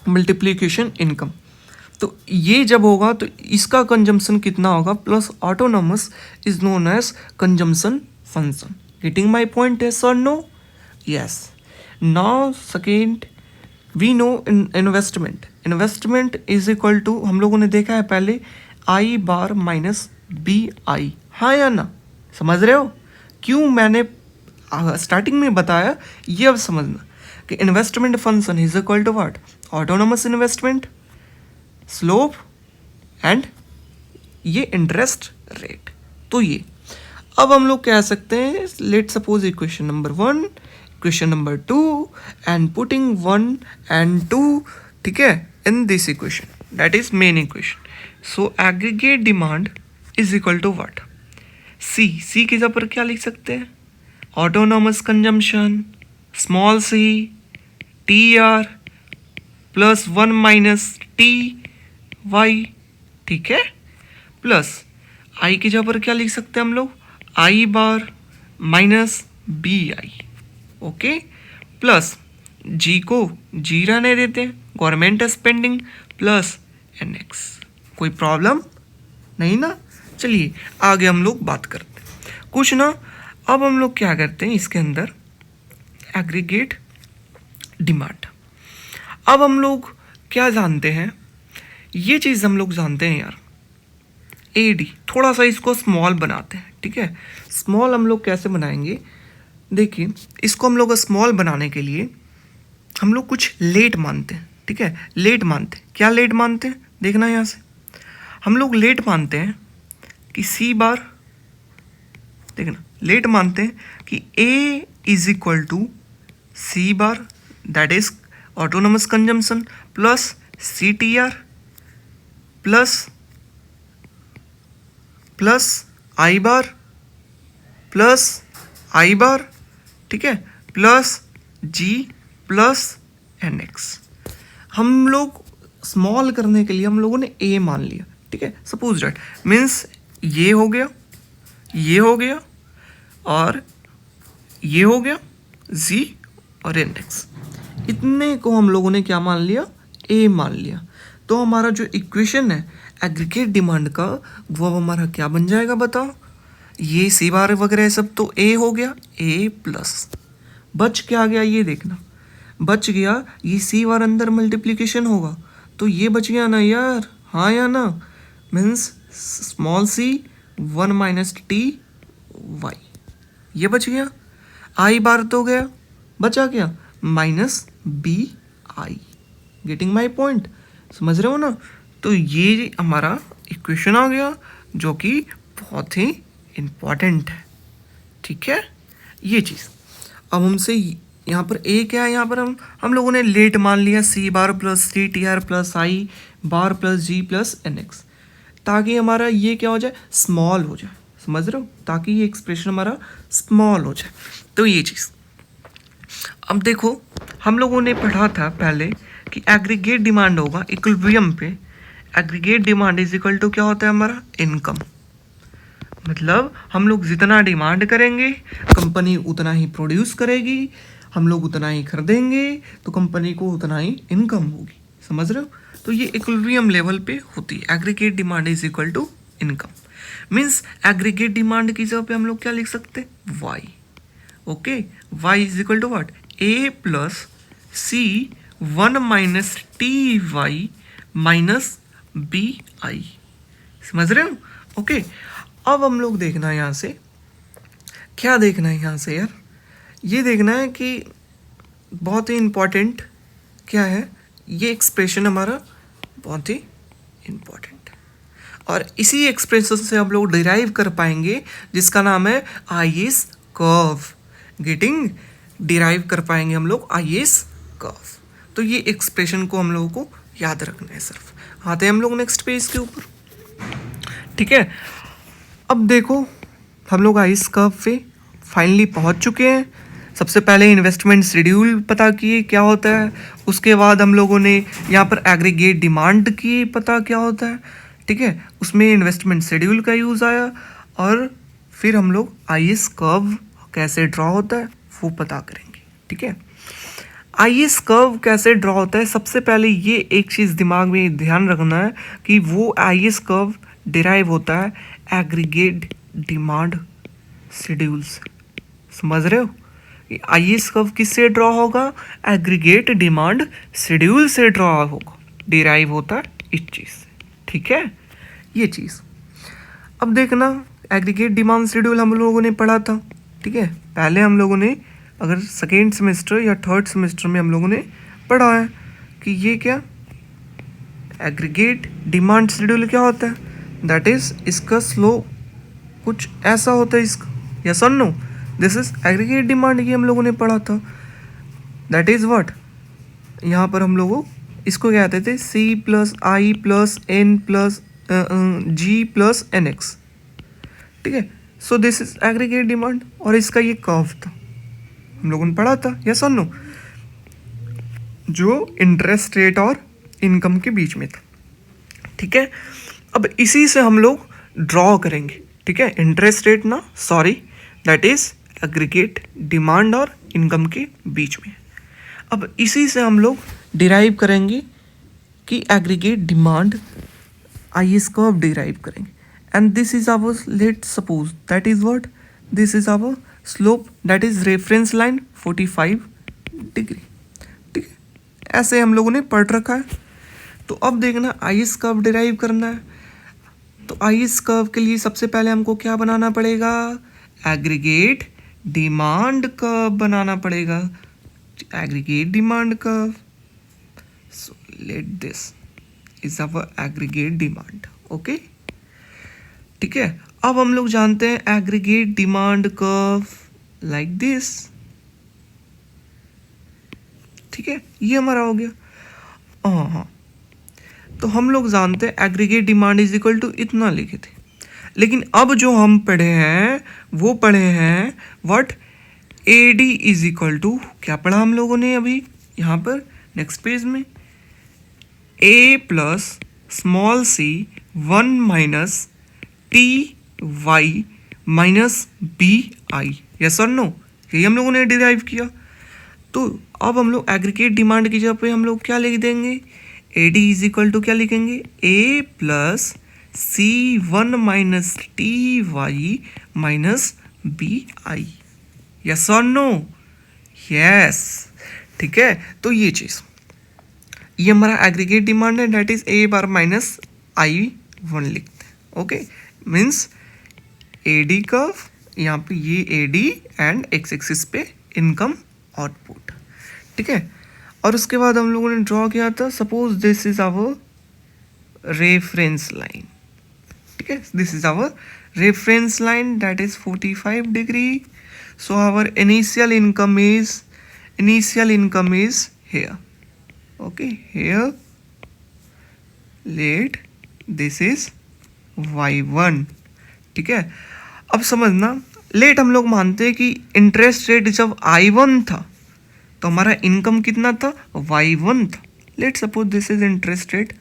multiplication income. तो ये जब होगा तो इसका कंजम्पशन कितना होगा, plus autonomous is known as consumption function. Getting my point, yes और no? Yes. Now second we know investment. Investment is equal to, हम लोगों ने देखा है पहले, आई बार माइनस बी आई, हाँ या ना, समझ रहे हो? क्यों मैंने स्टार्टिंग में बताया, ये अब समझना कि investment function is equal to what, autonomous investment, slope and ये इंटरेस्ट रेट। तो ये अब हम लोग कह सकते हैं, let suppose equation number 1, equation number 2 and putting 1 and 2, ठीक है, in this equation, that is main equation. So aggregate demand is equal to what, C के जगह पर क्या लिख सकते हैं, autonomous consumption, small C, T R plus 1 minus T Y, ठीक है, प्लस आई की जगह पर क्या लिख सकते हैं हम लोग, I bar minus B I, okay, plus G को जी रहने देते हैं, गवर्नमेंट स्पेंडिंग प्लस एनएक्स। कोई प्रॉब्लम नहीं ना? चलिए आगे हम लोग बात करते हैं कुछ ना। अब हम लोग क्या करते हैं इसके अंदर, एग्रीगेट डिमांड। अब हम लोग क्या जानते हैं, ये चीज़ हम लोग जानते हैं यार, एडी, थोड़ा सा इसको स्मॉल बनाते हैं, ठीक है। स्मॉल हम लोग कैसे बनाएंगे, देखिए इसको हम लोग स्मॉल बनाने के लिए हम लोग कुछ लेट मानते हैं, ठीक है, लेट मानते हैं। क्या लेट मानते हैं, देखना यहाँ से हम लोग लेट मानते हैं कि सी बार, देखना लेट मानते हैं कि A is equal to C bar, that is autonomous consumption, plus C T R plus I bar, ठीक है, plus G plus N X. हम लोग स्मॉल करने के लिए हम लोगों ने ए मान लिया, ठीक है। सपोज दैट मीन्स ये हो गया और ये हो गया जी और एन एक्स, इतने को हम लोगों ने क्या मान लिया, ए मान लिया। तो हमारा जो इक्वेशन है एग्रीगेट डिमांड का वो अब हमारा क्या बन जाएगा बताओ, ये सी बार वगैरह सब तो ए हो गया, ए प्लस बच क्या गया, ये देखना बच गया, ये सी बार अंदर मल्टीप्लिकेशन होगा तो ये बच गया ना यार, हाँ या ना, means small C 1 minus T Y, ये बच गया। आई बार तो गया, बचा क्या minus B I. Getting my point, समझ रहे हो ना। तो ये हमारा इक्वेशन आ गया जो कि बहुत ही इम्पॉर्टेंट है, ठीक है ये चीज़। अब हमसे यहाँ पर ए क्या है, यहाँ पर हम लोगों ने लेट मान लिया C bar plus C T R plus I bar plus G plus N X, ताकि हमारा ये क्या हो जाए, स्मॉल हो जाए, समझ रहे हो, ताकि ये एक्सप्रेशन हमारा स्मॉल हो जाए। तो ये चीज़ अब देखो, हम लोगों ने पढ़ा था पहले कि एग्रीगेट डिमांड होगा इक्विलिब्रियम पे, aggregate demand is equal to क्या होता है हमारा इनकम, मतलब हम लोग जितना डिमांड करेंगे कंपनी उतना ही प्रोड्यूस करेगी, हम लोग उतना ही खरीदेंगे तो कंपनी को उतना ही इनकम होगी, समझ रहे हो। तो ये इक्विलिब्रियम लेवल पे होती है, aggregate demand is equal to income. Means aggregate demand की जगह पे हम लोग क्या लिख सकते हैं, Y, okay, Y is equal to what, A plus C 1 minus T Y minus B I, समझ रहे हो, ओके। अब हम लोग देखना है यहाँ से, क्या देखना है यहाँ से यार, ये देखना है कि बहुत ही इम्पॉर्टेंट क्या है, ये एक्सप्रेशन हमारा बहुत ही इम्पॉर्टेंट है और इसी एक्सप्रेशन से हम लोग डिराइव कर पाएंगे जिसका नाम है आई एस कर्व, गेटिंग, डिराइव कर पाएंगे हम लोग आई एस कर्व। तो ये एक्सप्रेशन को हम लोगों को याद रखना है सिर्फ। आते हैं हम लोग नेक्स्ट पेज के ऊपर, ठीक है। अब देखो हम लोग आई एस कर्व पे फाइनली पहुंच चुके हैं। सबसे पहले इन्वेस्टमेंट शेड्यूल पता किए क्या होता है, उसके बाद हम लोगों ने यहाँ पर एग्रीगेट डिमांड की पता क्या होता है, ठीक है, उसमें इन्वेस्टमेंट शेड्यूल का यूज़ आया और फिर हम लोग आई एस कर्व कैसे ड्रॉ होता है वो पता करेंगे, ठीक है। आई एस कर्व कैसे ड्रॉ होता है, सबसे पहले ये एक चीज़ दिमाग में ध्यान रखना है कि वो आई एस कर्व डिराइव होता है एग्रीगेट डिमांड शेड्यूल से, समझ रहे हो। आई एस कर्व किससे ड्रॉ होगा, एग्रीगेट डिमांड शेड्यूल से ड्रॉ होगा, डिराइव होता है इस चीज़ से, ठीक है ये चीज़। अब देखना एग्रीगेट डिमांड शेड्यूल हम लोगों ने पढ़ा था, ठीक है, पहले हम लोगों ने अगर सेकेंड सेमेस्टर या थर्ड सेमेस्टर में हम लोगों ने पढ़ा है कि ये क्या एग्रीगेट डिमांड शेड्यूल क्या होता है, दैट इज इसका स्लो कुछ ऐसा होता है इसका, यस और no, this is aggregate demand, ये हम लोगों ने पढ़ा था, दैट इज व्हाट, यहाँ पर हम लोगों इसको क्या कहते थे, सी प्लस आई plus N plus G plus N x, ठीक है। So this is aggregate demand और इसका ये कर्व था, हम लोगों ने पढ़ा था, यस और नो, जो इंटरेस्ट रेट और इनकम के बीच में था, ठीक है। अब इसी से हम लोग ड्रॉ करेंगे, ठीक है, इंटरेस्ट रेट ना, sorry, that is aggregate demand और इनकम के बीच में। अब इसी से हम लोग डिराइव करेंगे कि aggregate demand I S curve derive करेंगे and this is our, let suppose that is what, this is our slope, that is reference line 45 degree, ठीक है, ऐसे हम लोगों ने पढ़ रखा है। तो अब देखना आई एस कर्व डिराइव करना है, तो आई एस कर्व के लिए सबसे पहले हमको क्या बनाना पड़ेगा, एग्रीगेट डिमांड कर्व बनाना पड़ेगा, aggregate demand curve, So let this is our aggregate demand. Okay, ठीक है। अब हम लोग जानते हैं aggregate demand curve like this, ठीक है, ये हमारा हो गया। हाँ, तो हम लोग जानते हैं aggregate demand is equal to इतना लिखे थे, लेकिन अब जो हम पढ़े हैं वो पढ़े हैं what, AD is equal to, क्या पढ़ा हम लोगों ने अभी यहाँ पर नेक्स्ट पेज में, A plus small C 1 minus T Y minus B I, yes और नो, यही हम लोगों ने डिराइव किया। तो अब हम लोग एग्रीगेट डिमांड की जगह पे हम लोग क्या लिख देंगे, A D is equal to क्या लिखेंगे, A plus C 1 minus T Y minus B I, yes और नो, यस, ठीक है। तो ये चीज़, ये हमारा एग्रीगेट डिमांड है, that is A bar minus I 1 लिखते हैं। Okay, means A D curve, यहाँ पे ये A D and X axis पे इनकम आउटपुट, ठीक है। और उसके बाद हम लोगों ने ड्रॉ किया था, suppose this is our reference line, ठीक है, this is our reference line that is 45 degree. So our initial income is here, okay, here let this is y1, ठीक है। अब समझना, लेट हम लोग मानते हैं कि इंटरेस्ट रेट जब I1 था तो हमारा इनकम कितना था, y1 था। Let suppose this is interest rate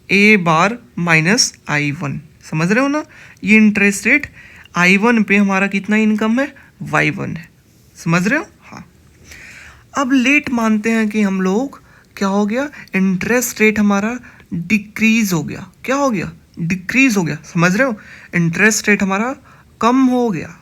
a bar minus I1, समझ रहे हो ना, ये इंटरेस्ट रेट I1 पे हमारा कितना इनकम है, y1 है, समझ रहे हो। हाँ, अब लेट मानते हैं कि हम लोग क्या हो गया, इंटरेस्ट रेट हमारा डिक्रीज हो गया, क्या हो गया, डिक्रीज हो गया, समझ रहे हो, इंटरेस्ट रेट हमारा कम हो गया।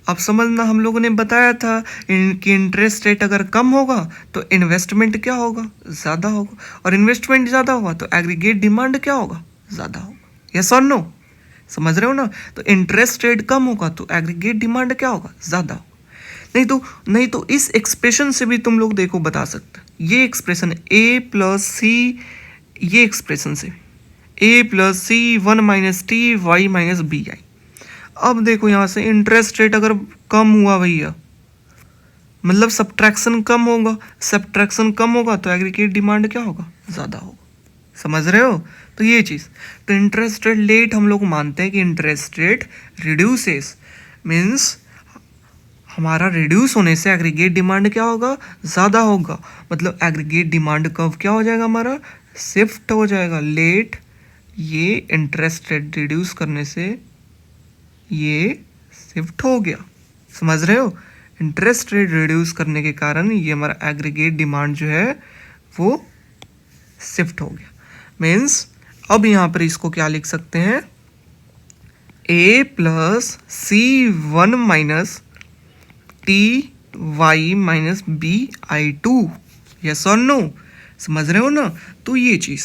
अब समझना, हम लोगों ने बताया था कि इंटरेस्ट रेट अगर कम होगा तो इन्वेस्टमेंट क्या होगा, ज़्यादा होगा, और इन्वेस्टमेंट ज़्यादा होगा तो एग्रीगेट डिमांड क्या होगा, ज़्यादा होगा, यस और नो, समझ रहे हो ना। तो इंटरेस्ट रेट कम होगा तो एग्रीगेट डिमांड क्या होगा, ज़्यादा होगा। नहीं तो इस एक्सप्रेशन से भी तुम लोग देखो बता सकते, ये एक्सप्रेशन ए प्लस सी, ये एक्सप्रेशन से A plus C 1 minus T Y minus B I. अब देखो यहाँ से इंटरेस्ट रेट अगर कम हुआ भैया, मतलब सब्ट्रैक्शन कम होगा, सब्ट्रैक्शन कम होगा तो एग्रीगेट डिमांड क्या होगा, ज़्यादा होगा, समझ रहे हो। तो ये चीज़, तो इंटरेस्ट रेट लेट हम लोग मानते हैं कि इंटरेस्ट रेट रिड्यूसेस, मीन्स हमारा रिड्यूस होने से एग्रीगेट डिमांड क्या होगा, ज़्यादा होगा, मतलब एग्रीगेट डिमांड कर्व क्या हो जाएगा हमारा, शिफ्ट हो जाएगा। लेट ये इंटरेस्ट रेट रिड्यूस करने से ये शिफ्ट हो गया, समझ रहे हो, इंटरेस्ट रेट रिड्यूस करने के कारण ये हमारा एग्रीगेट डिमांड जो है वो शिफ्ट हो गया। मीन्स अब यहाँ पर इसको क्या लिख सकते हैं, A plus C 1 minus T Y minus B I 2, yes और नो, समझ रहे हो ना। तो ये चीज़,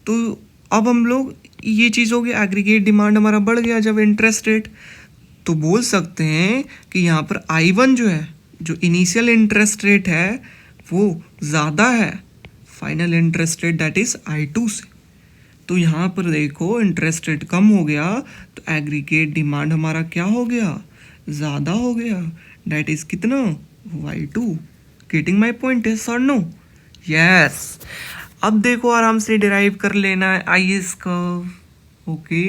तो अब हम लोग, ये चीज़ हो गई, एग्रीगेट डिमांड हमारा बढ़ गया जब इंटरेस्ट रेट, तो बोल सकते हैं कि यहाँ पर I1 जो है, जो इनिशियल इंटरेस्ट रेट है वो ज़्यादा है final interest rate that is I2 से। तो यहाँ पर देखो इंटरेस्ट रेट कम हो गया तो एग्रीगेट डिमांड हमारा क्या हो गया, ज़्यादा हो गया, दैट इज़ कितना, y2। Getting my point, yes और नो, यस। अब देखो आराम से डिराइव कर लेना है IS curve, okay,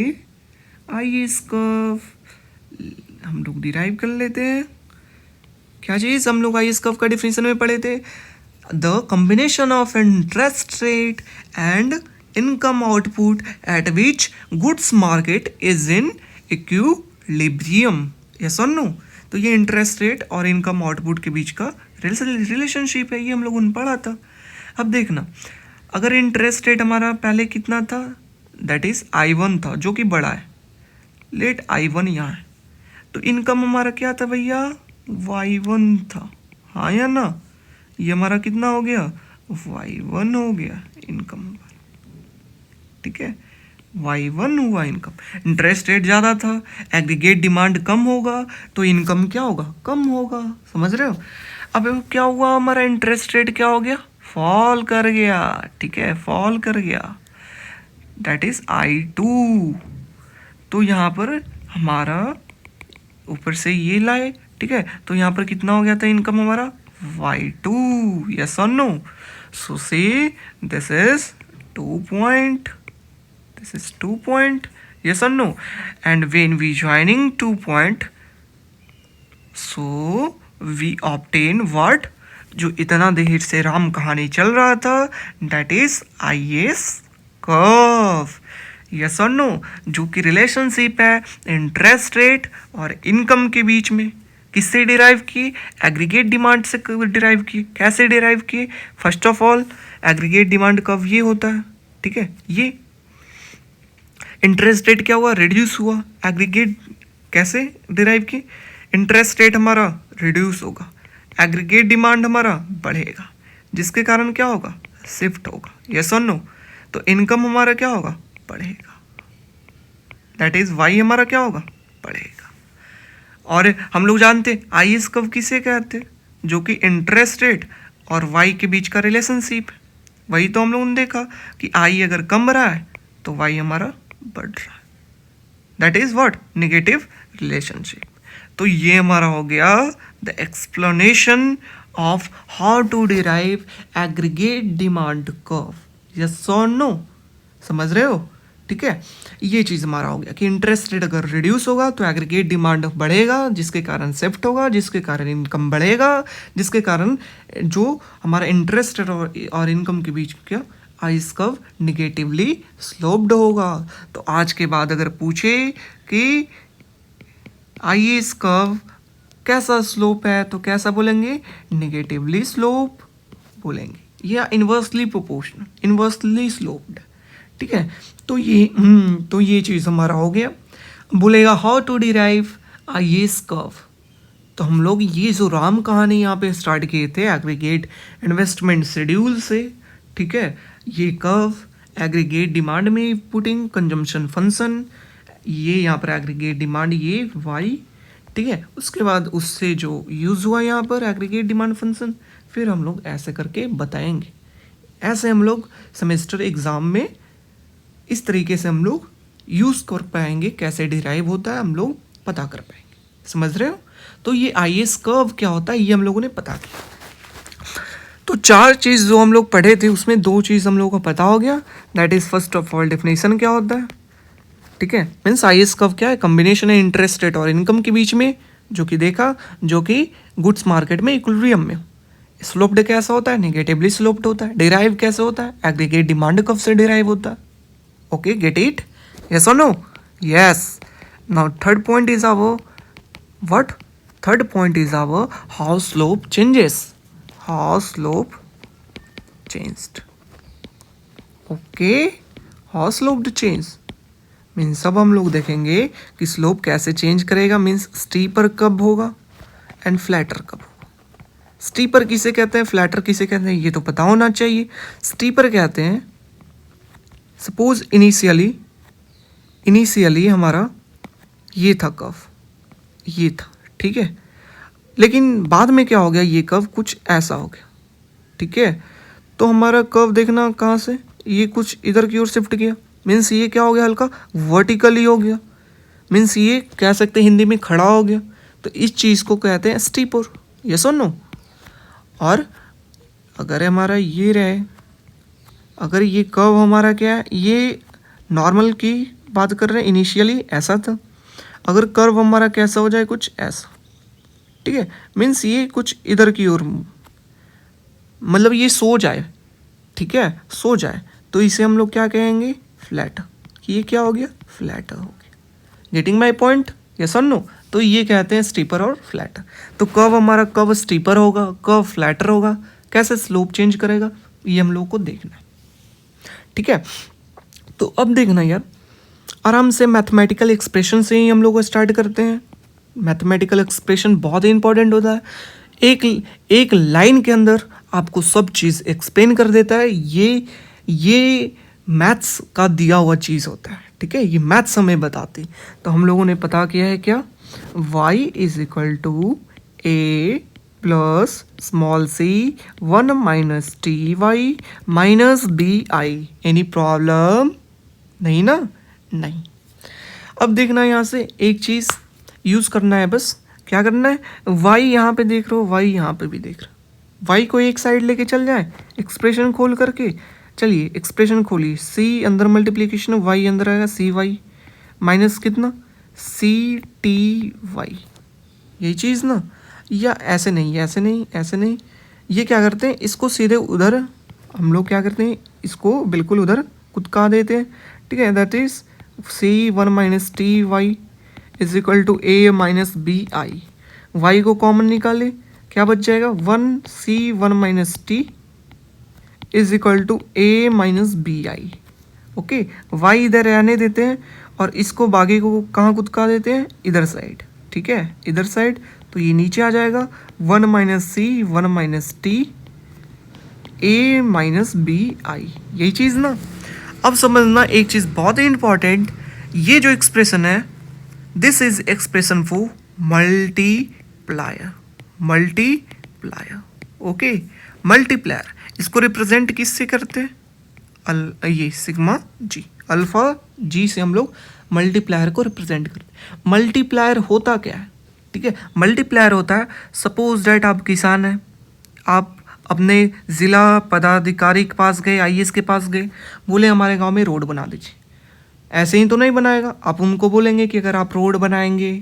IS curve हम लोग डिराइव कर लेते हैं। क्या चीज़, हम लोग आईएस कर्व का डिफिनेशन में पढ़े थे, the combination of interest rate and income output at which goods market is in equilibrium, yes और नो। तो ये इंटरेस्ट रेट और इनकम आउटपुट के बीच का रिलेशनशिप है, ये हम लोगों ने पढ़ा था। अब देखना, अगर इंटरेस्ट रेट हमारा पहले कितना था, दैट इज़ I1 था, जो कि बड़ा है, लेट I1 यहाँ है, तो इनकम हमारा क्या था भैया, y1 था, हाँ या ना, ये हमारा कितना हो गया, y1 हो गया इनकम, ठीक है, y1 हुआ इनकम। इंटरेस्ट रेट ज़्यादा था, एग्रीगेट डिमांड कम होगा तो इनकम क्या होगा, कम होगा, समझ रहे हो। अब क्या हुआ, हमारा इंटरेस्ट रेट क्या हो गया, फॉल कर गया, ठीक है, फॉल कर गया, दैट इज I2। तो यहाँ पर हमारा ऊपर से ये लाए, ठीक है, तो यहाँ पर कितना हो गया था इनकम हमारा Y2, यस और नो। सो से this is 2 point, this is 2 point, yes or no? And when we joining 2 point, so we obtain what? जो इतना देर से राम कहानी चल रहा था, that is IS curve, yes और नो, जो कि रिलेशनशिप है इंटरेस्ट रेट और इनकम के बीच में। किससे डिराइव की? एग्रीगेट डिमांड से डिराइव की। कैसे डिराइव की? First of all aggregate demand curve ये होता है, ठीक है, ये इंटरेस्ट रेट क्या हुआ? रिड्यूस हुआ। एग्रीगेट कैसे डिराइव की? इंटरेस्ट रेट हमारा रिड्यूस होगा, एग्रीगेट डिमांड हमारा बढ़ेगा, जिसके कारण क्या होगा? शिफ्ट होगा, यस और नो। तो इनकम हमारा क्या होगा? बढ़ेगा, दैट इज वाई हमारा क्या होगा? बढ़ेगा। और हम लोग जानते IS कर्व किसे कहते हैं? जो कि इंटरेस्ट रेट और वाई के बीच का रिलेशनशिप है। वही तो हम लोगों ने देखा कि आई अगर कम रहा है तो वाई हमारा बढ़ रहा है, that is what? Negative relationship. तो ये हमारा हो गया the explanation of how to derive aggregate demand curve, yes और नो, समझ रहे हो? ठीक है, ये चीज़ हमारा हो गया कि इंटरेस्ट रेट अगर रिड्यूस होगा तो एग्रीगेट डिमांड बढ़ेगा, जिसके कारण शिफ्ट होगा, जिसके कारण इनकम बढ़ेगा, जिसके कारण जो हमारा इंटरेस्ट रेट और इनकम के बीच क्या IS कर्व निगेटिवली स्लोप्ड होगा। तो आज के बाद अगर पूछे कि IS कर्व कैसा स्लोप है तो कैसा बोलेंगे? निगेटिवली स्लोप बोलेंगे, या इन्वर्सली प्रोपोर्शनल, इन्वर्सली स्लोप्ड, ठीक है। तो ये चीज़ हमारा हो गया। बोलेगा how to derive IS curve. तो हम लोग ये जो राम कहानी यहाँ पे स्टार्ट किए थे एग्रीगेट इन्वेस्टमेंट शेड्यूल से, ठीक है, ये कर्व एग्रीगेट डिमांड में पुटिंग कंजम्पशन फंक्शन, ये यहाँ पर एग्रीगेट डिमांड ये वाई, ठीक है, उसके बाद उससे जो यूज़ हुआ यहाँ पर एग्रीगेट डिमांड फंक्शन, फिर हम लोग ऐसे करके बताएंगे। ऐसे हम लोग सेमेस्टर एग्ज़ाम में इस तरीके से हम लोग यूज़ कर पाएंगे, कैसे डिराइव होता है हम लोग पता कर पाएंगे, समझ रहे हो? तो ये IS कर्व क्या होता है ये हम लोगों ने पता किया। तो 4 चीज़ जो हम लोग पढ़े थे उसमें 2 चीज़ हम लोगों को पता हो गया, that is first of all definition क्या होता है, ठीक है, मीन्स IS कर्व क्या है? कॉम्बिनेशन है इंटरेस्ट रेट और इनकम के बीच में, जो कि देखा, जो कि गुड्स मार्केट में इक्विलिब्रियम में। स्लोप्ड कैसा होता है? नेगेटिवली स्लोप्ड होता है। डिराइव कैसे होता है? एग्रीगेट डिमांड कर्व से डिराइव होता है। Okay, get it? Yes or no? Yes. Now third point is our what? Third point is our how slope changes. How slope changed. Okay. How slope change? Means अब हम लोग देखेंगे कि slope कैसे change करेगा। Means steeper कब होगा and flatter कब होगा। स्टीपर किसे कहते हैं, फ्लैटर किसे कहते हैं, ये तो पता होना चाहिए। स्टीपर कहते हैं, सपोज इनिशियली हमारा ये था कर्व, ये था, ठीक है, लेकिन बाद में क्या हो गया, ये कर्व कुछ ऐसा हो गया, ठीक है। तो हमारा कर्व देखना कहाँ से, ये कुछ इधर की ओर शिफ्ट किया, मीन्स ये क्या हो गया, हल्का वर्टिकली हो गया, मीन्स ये कह सकते हैं हिंदी में खड़ा हो गया। तो इस चीज़ को कहते हैं स्टीपर, यस और नो। और अगर हमारा ये रहे, अगर ये कर्व हमारा क्या है, ये नॉर्मल की बात कर रहे हैं, इनिशियली ऐसा था, अगर कर्व हमारा कैसा हो जाए, कुछ ऐसा, ठीक है, मीन्स ये कुछ इधर की ओर, मतलब ये सो जाए, ठीक है, सो जाए, तो इसे हम लोग क्या कहेंगे, फ्लैट। ये क्या हो गया, फ्लैट हो गया। गेटिंग माई पॉइंट, यस और नो। तो ये कहते हैं स्टीपर और फ्लैटर। तो कर्व हमारा कब स्टीपर होगा, कब फ्लैटर होगा, कैसे स्लोप चेंज करेगा, ये हम लोग को देखना है, ठीक है। तो अब देखना यार, आराम से मैथमेटिकल एक्सप्रेशन से ही हम लोग स्टार्ट करते हैं। मैथमेटिकल एक्सप्रेशन बहुत ही इंपॉर्टेंट होता है। एक लाइन के अंदर आपको सब चीज़ एक्सप्लेन कर देता है। ये मैथ्स का दिया हुआ चीज़ होता है, ठीक है, ये मैथ्स हमें बताती। तो हम लोगों ने पता किया है क्या, y is equal to a plus small C 1 minus T Y minus B I. Any problem? नहीं ना? नहीं। अब देखना यहाँ से एक चीज़ यूज़ करना है, बस क्या करना है, y यहाँ पे देख रहे हो, y यहाँ पे भी देख रहे हो, y को एक साइड लेके चल जाए एक्सप्रेशन खोल करके। चलिए एक्सप्रेशन खोलिए, c अंदर मल्टीप्लिकेशन, y अंदर आएगा सी वाई माइनस कितना सी टी वाई, यही चीज़ ना। या ऐसे नहीं, ऐसे नहीं, ऐसे नहीं, ये क्या करते हैं, इसको सीधे उधर हम लोग क्या करते हैं, इसको बिल्कुल उधर कुदका देते हैं, ठीक है। That is C 1 minus T Y is equal to A minus B I. Y को कॉमन निकाले, क्या बच जाएगा, 1 C 1 minus T is equal to A minus B I. Okay, Y इधर रहने देते हैं और इसको बाकी को कहाँ कुदका देते हैं, इधर साइड, ठीक है, इधर साइड। तो ये नीचे आ जाएगा 1 minus C 1 minus T A minus B I, यही चीज़ ना। अब समझना एक चीज़ बहुत ही इंपॉर्टेंट, ये जो एक्सप्रेशन है this is expression for multiplier, multiplier. Okay, multiplier इसको रिप्रेजेंट किससे करते हैं, ये सिग्मा जी, अल्फा जी से हम लोग मल्टीप्लायर को रिप्रेजेंट करते हैं। मल्टीप्लायर होता क्या है, ठीक है, मल्टीप्लायर होता है, सपोज डैट आप किसान हैं, आप अपने ज़िला पदाधिकारी के पास गए, आईएएस के पास गए, बोले हमारे गांव में रोड बना दीजिए। ऐसे ही तो नहीं बनाएगा, आप उनको बोलेंगे कि अगर आप रोड बनाएंगे,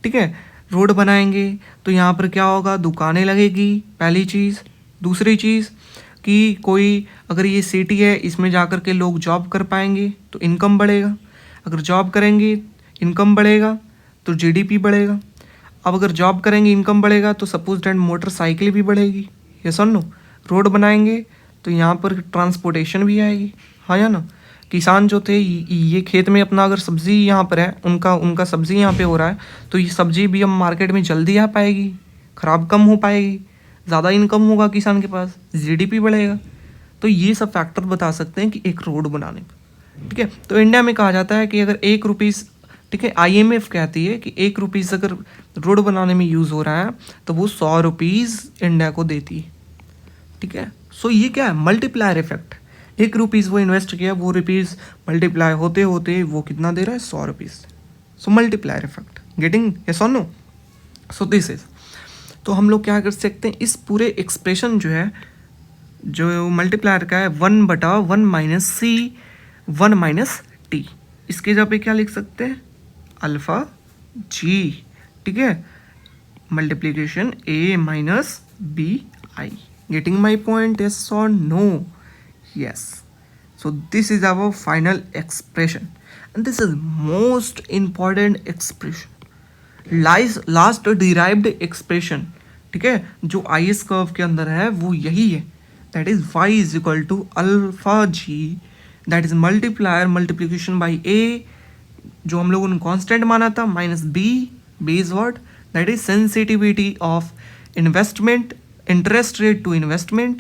ठीक है, रोड बनाएंगे तो यहाँ पर क्या होगा, दुकानें लगेगी, पहली चीज़। दूसरी चीज़ कि कोई अगर ये सिटी है इसमें जाकर के लोग जॉब कर पाएंगे तो इनकम बढ़ेगा, अगर जॉब करेंगे इनकम बढ़ेगा तो जीडीपी बढ़ेगा। अब अगर जॉब करेंगे इनकम बढ़ेगा तो सपोज दैट मोटरसाइकिल भी बढ़ेगी, ये सुन लो। रोड बनाएंगे तो यहाँ पर ट्रांसपोर्टेशन भी आएगी, हाँ या ना। किसान जो थे ये खेत में अपना अगर सब्ज़ी यहाँ पर है, उनका सब्ज़ी यहाँ पे हो रहा है तो ये सब्ज़ी भी हम मार्केट में जल्दी आ पाएगी, ख़राब कम हो पाएगी, ज़्यादा इनकम होगा किसान के पास, जीडीपी बढ़ेगा। तो ये सब फैक्टर बता सकते हैं कि एक रोड बनाने पर, ठीक है। तो इंडिया में कहा जाता है कि अगर 1 रुपीज़, ठीक है, IMF कहती है कि 1 रुपीज़ अगर रोड बनाने में यूज़ हो रहा है तो वो 100 रुपीज़ इंडिया को देती है, ठीक है। सो ये क्या है, मल्टीप्लायर इफेक्ट। 1 रुपीज़ वो इन्वेस्ट किया, वो रुपीज़ मल्टीप्लाई होते होते वो कितना दे रहा है, 100 रुपीज़। सो मल्टीप्लायर इफेक्ट, गेटिंग यस और नो। सो दिस इज, तो हम लोग क्या कर सकते हैं, इस पूरे एक्सप्रेशन जो है जो मल्टीप्लायर का है 1/1 माइनस सी 1 माइनस टी, इसके जगह पे क्या लिख सकते हैं, अल्फा जी, ठीक है, multiplication A minus B I. Getting my point, yes or no? Yes. So this is our final expression and this is most important expression, last derived expression, ठीक है, जो IS कर्व के अंदर है वो यही है, that is y is equal to alpha g, that is multiplier multiplication by a, जो हम लोगों ने कांस्टेंट माना था, minus b, b is what, that is sensitivity of investment, interest rate to investment,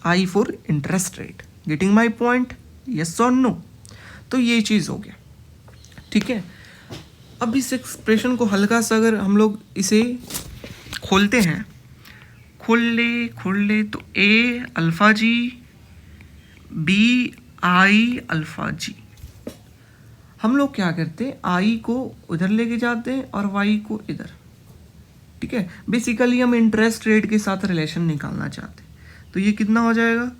I for interest rate। Getting my point? Yes or no? तो ये चीज़ हो गया, ठीक है। अब इस एक्सप्रेशन को हल्का सा अगर हम लोग इसे खोलते हैं, खोल ले तो A alpha G B I alpha G, हम लोग क्या करते हैं, आई को उधर लेके जाते हैं और वाई को इधर, ठीक है। बेसिकली हम इंटरेस्ट रेट के साथ रिलेशन निकालना चाहते हैं, तो ये कितना हो जाएगा,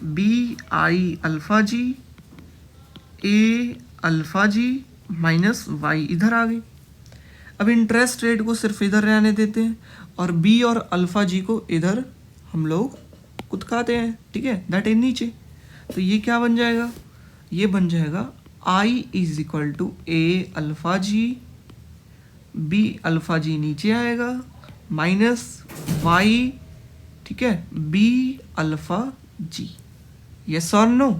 B I alpha G A alpha G minus Y इधर आ गई। अब इंटरेस्ट रेट को सिर्फ इधर रहने देते हैं और बी और अल्फा जी को इधर हम लोग कुदकाते हैं, ठीक है, दैट इज नीचे। तो ये क्या बन जाएगा, ये बन जाएगा I is equal to A alpha G, B alpha G नीचे आएगा माइनस वाई, ठीक है, बी अल्फा जी। यस और नो,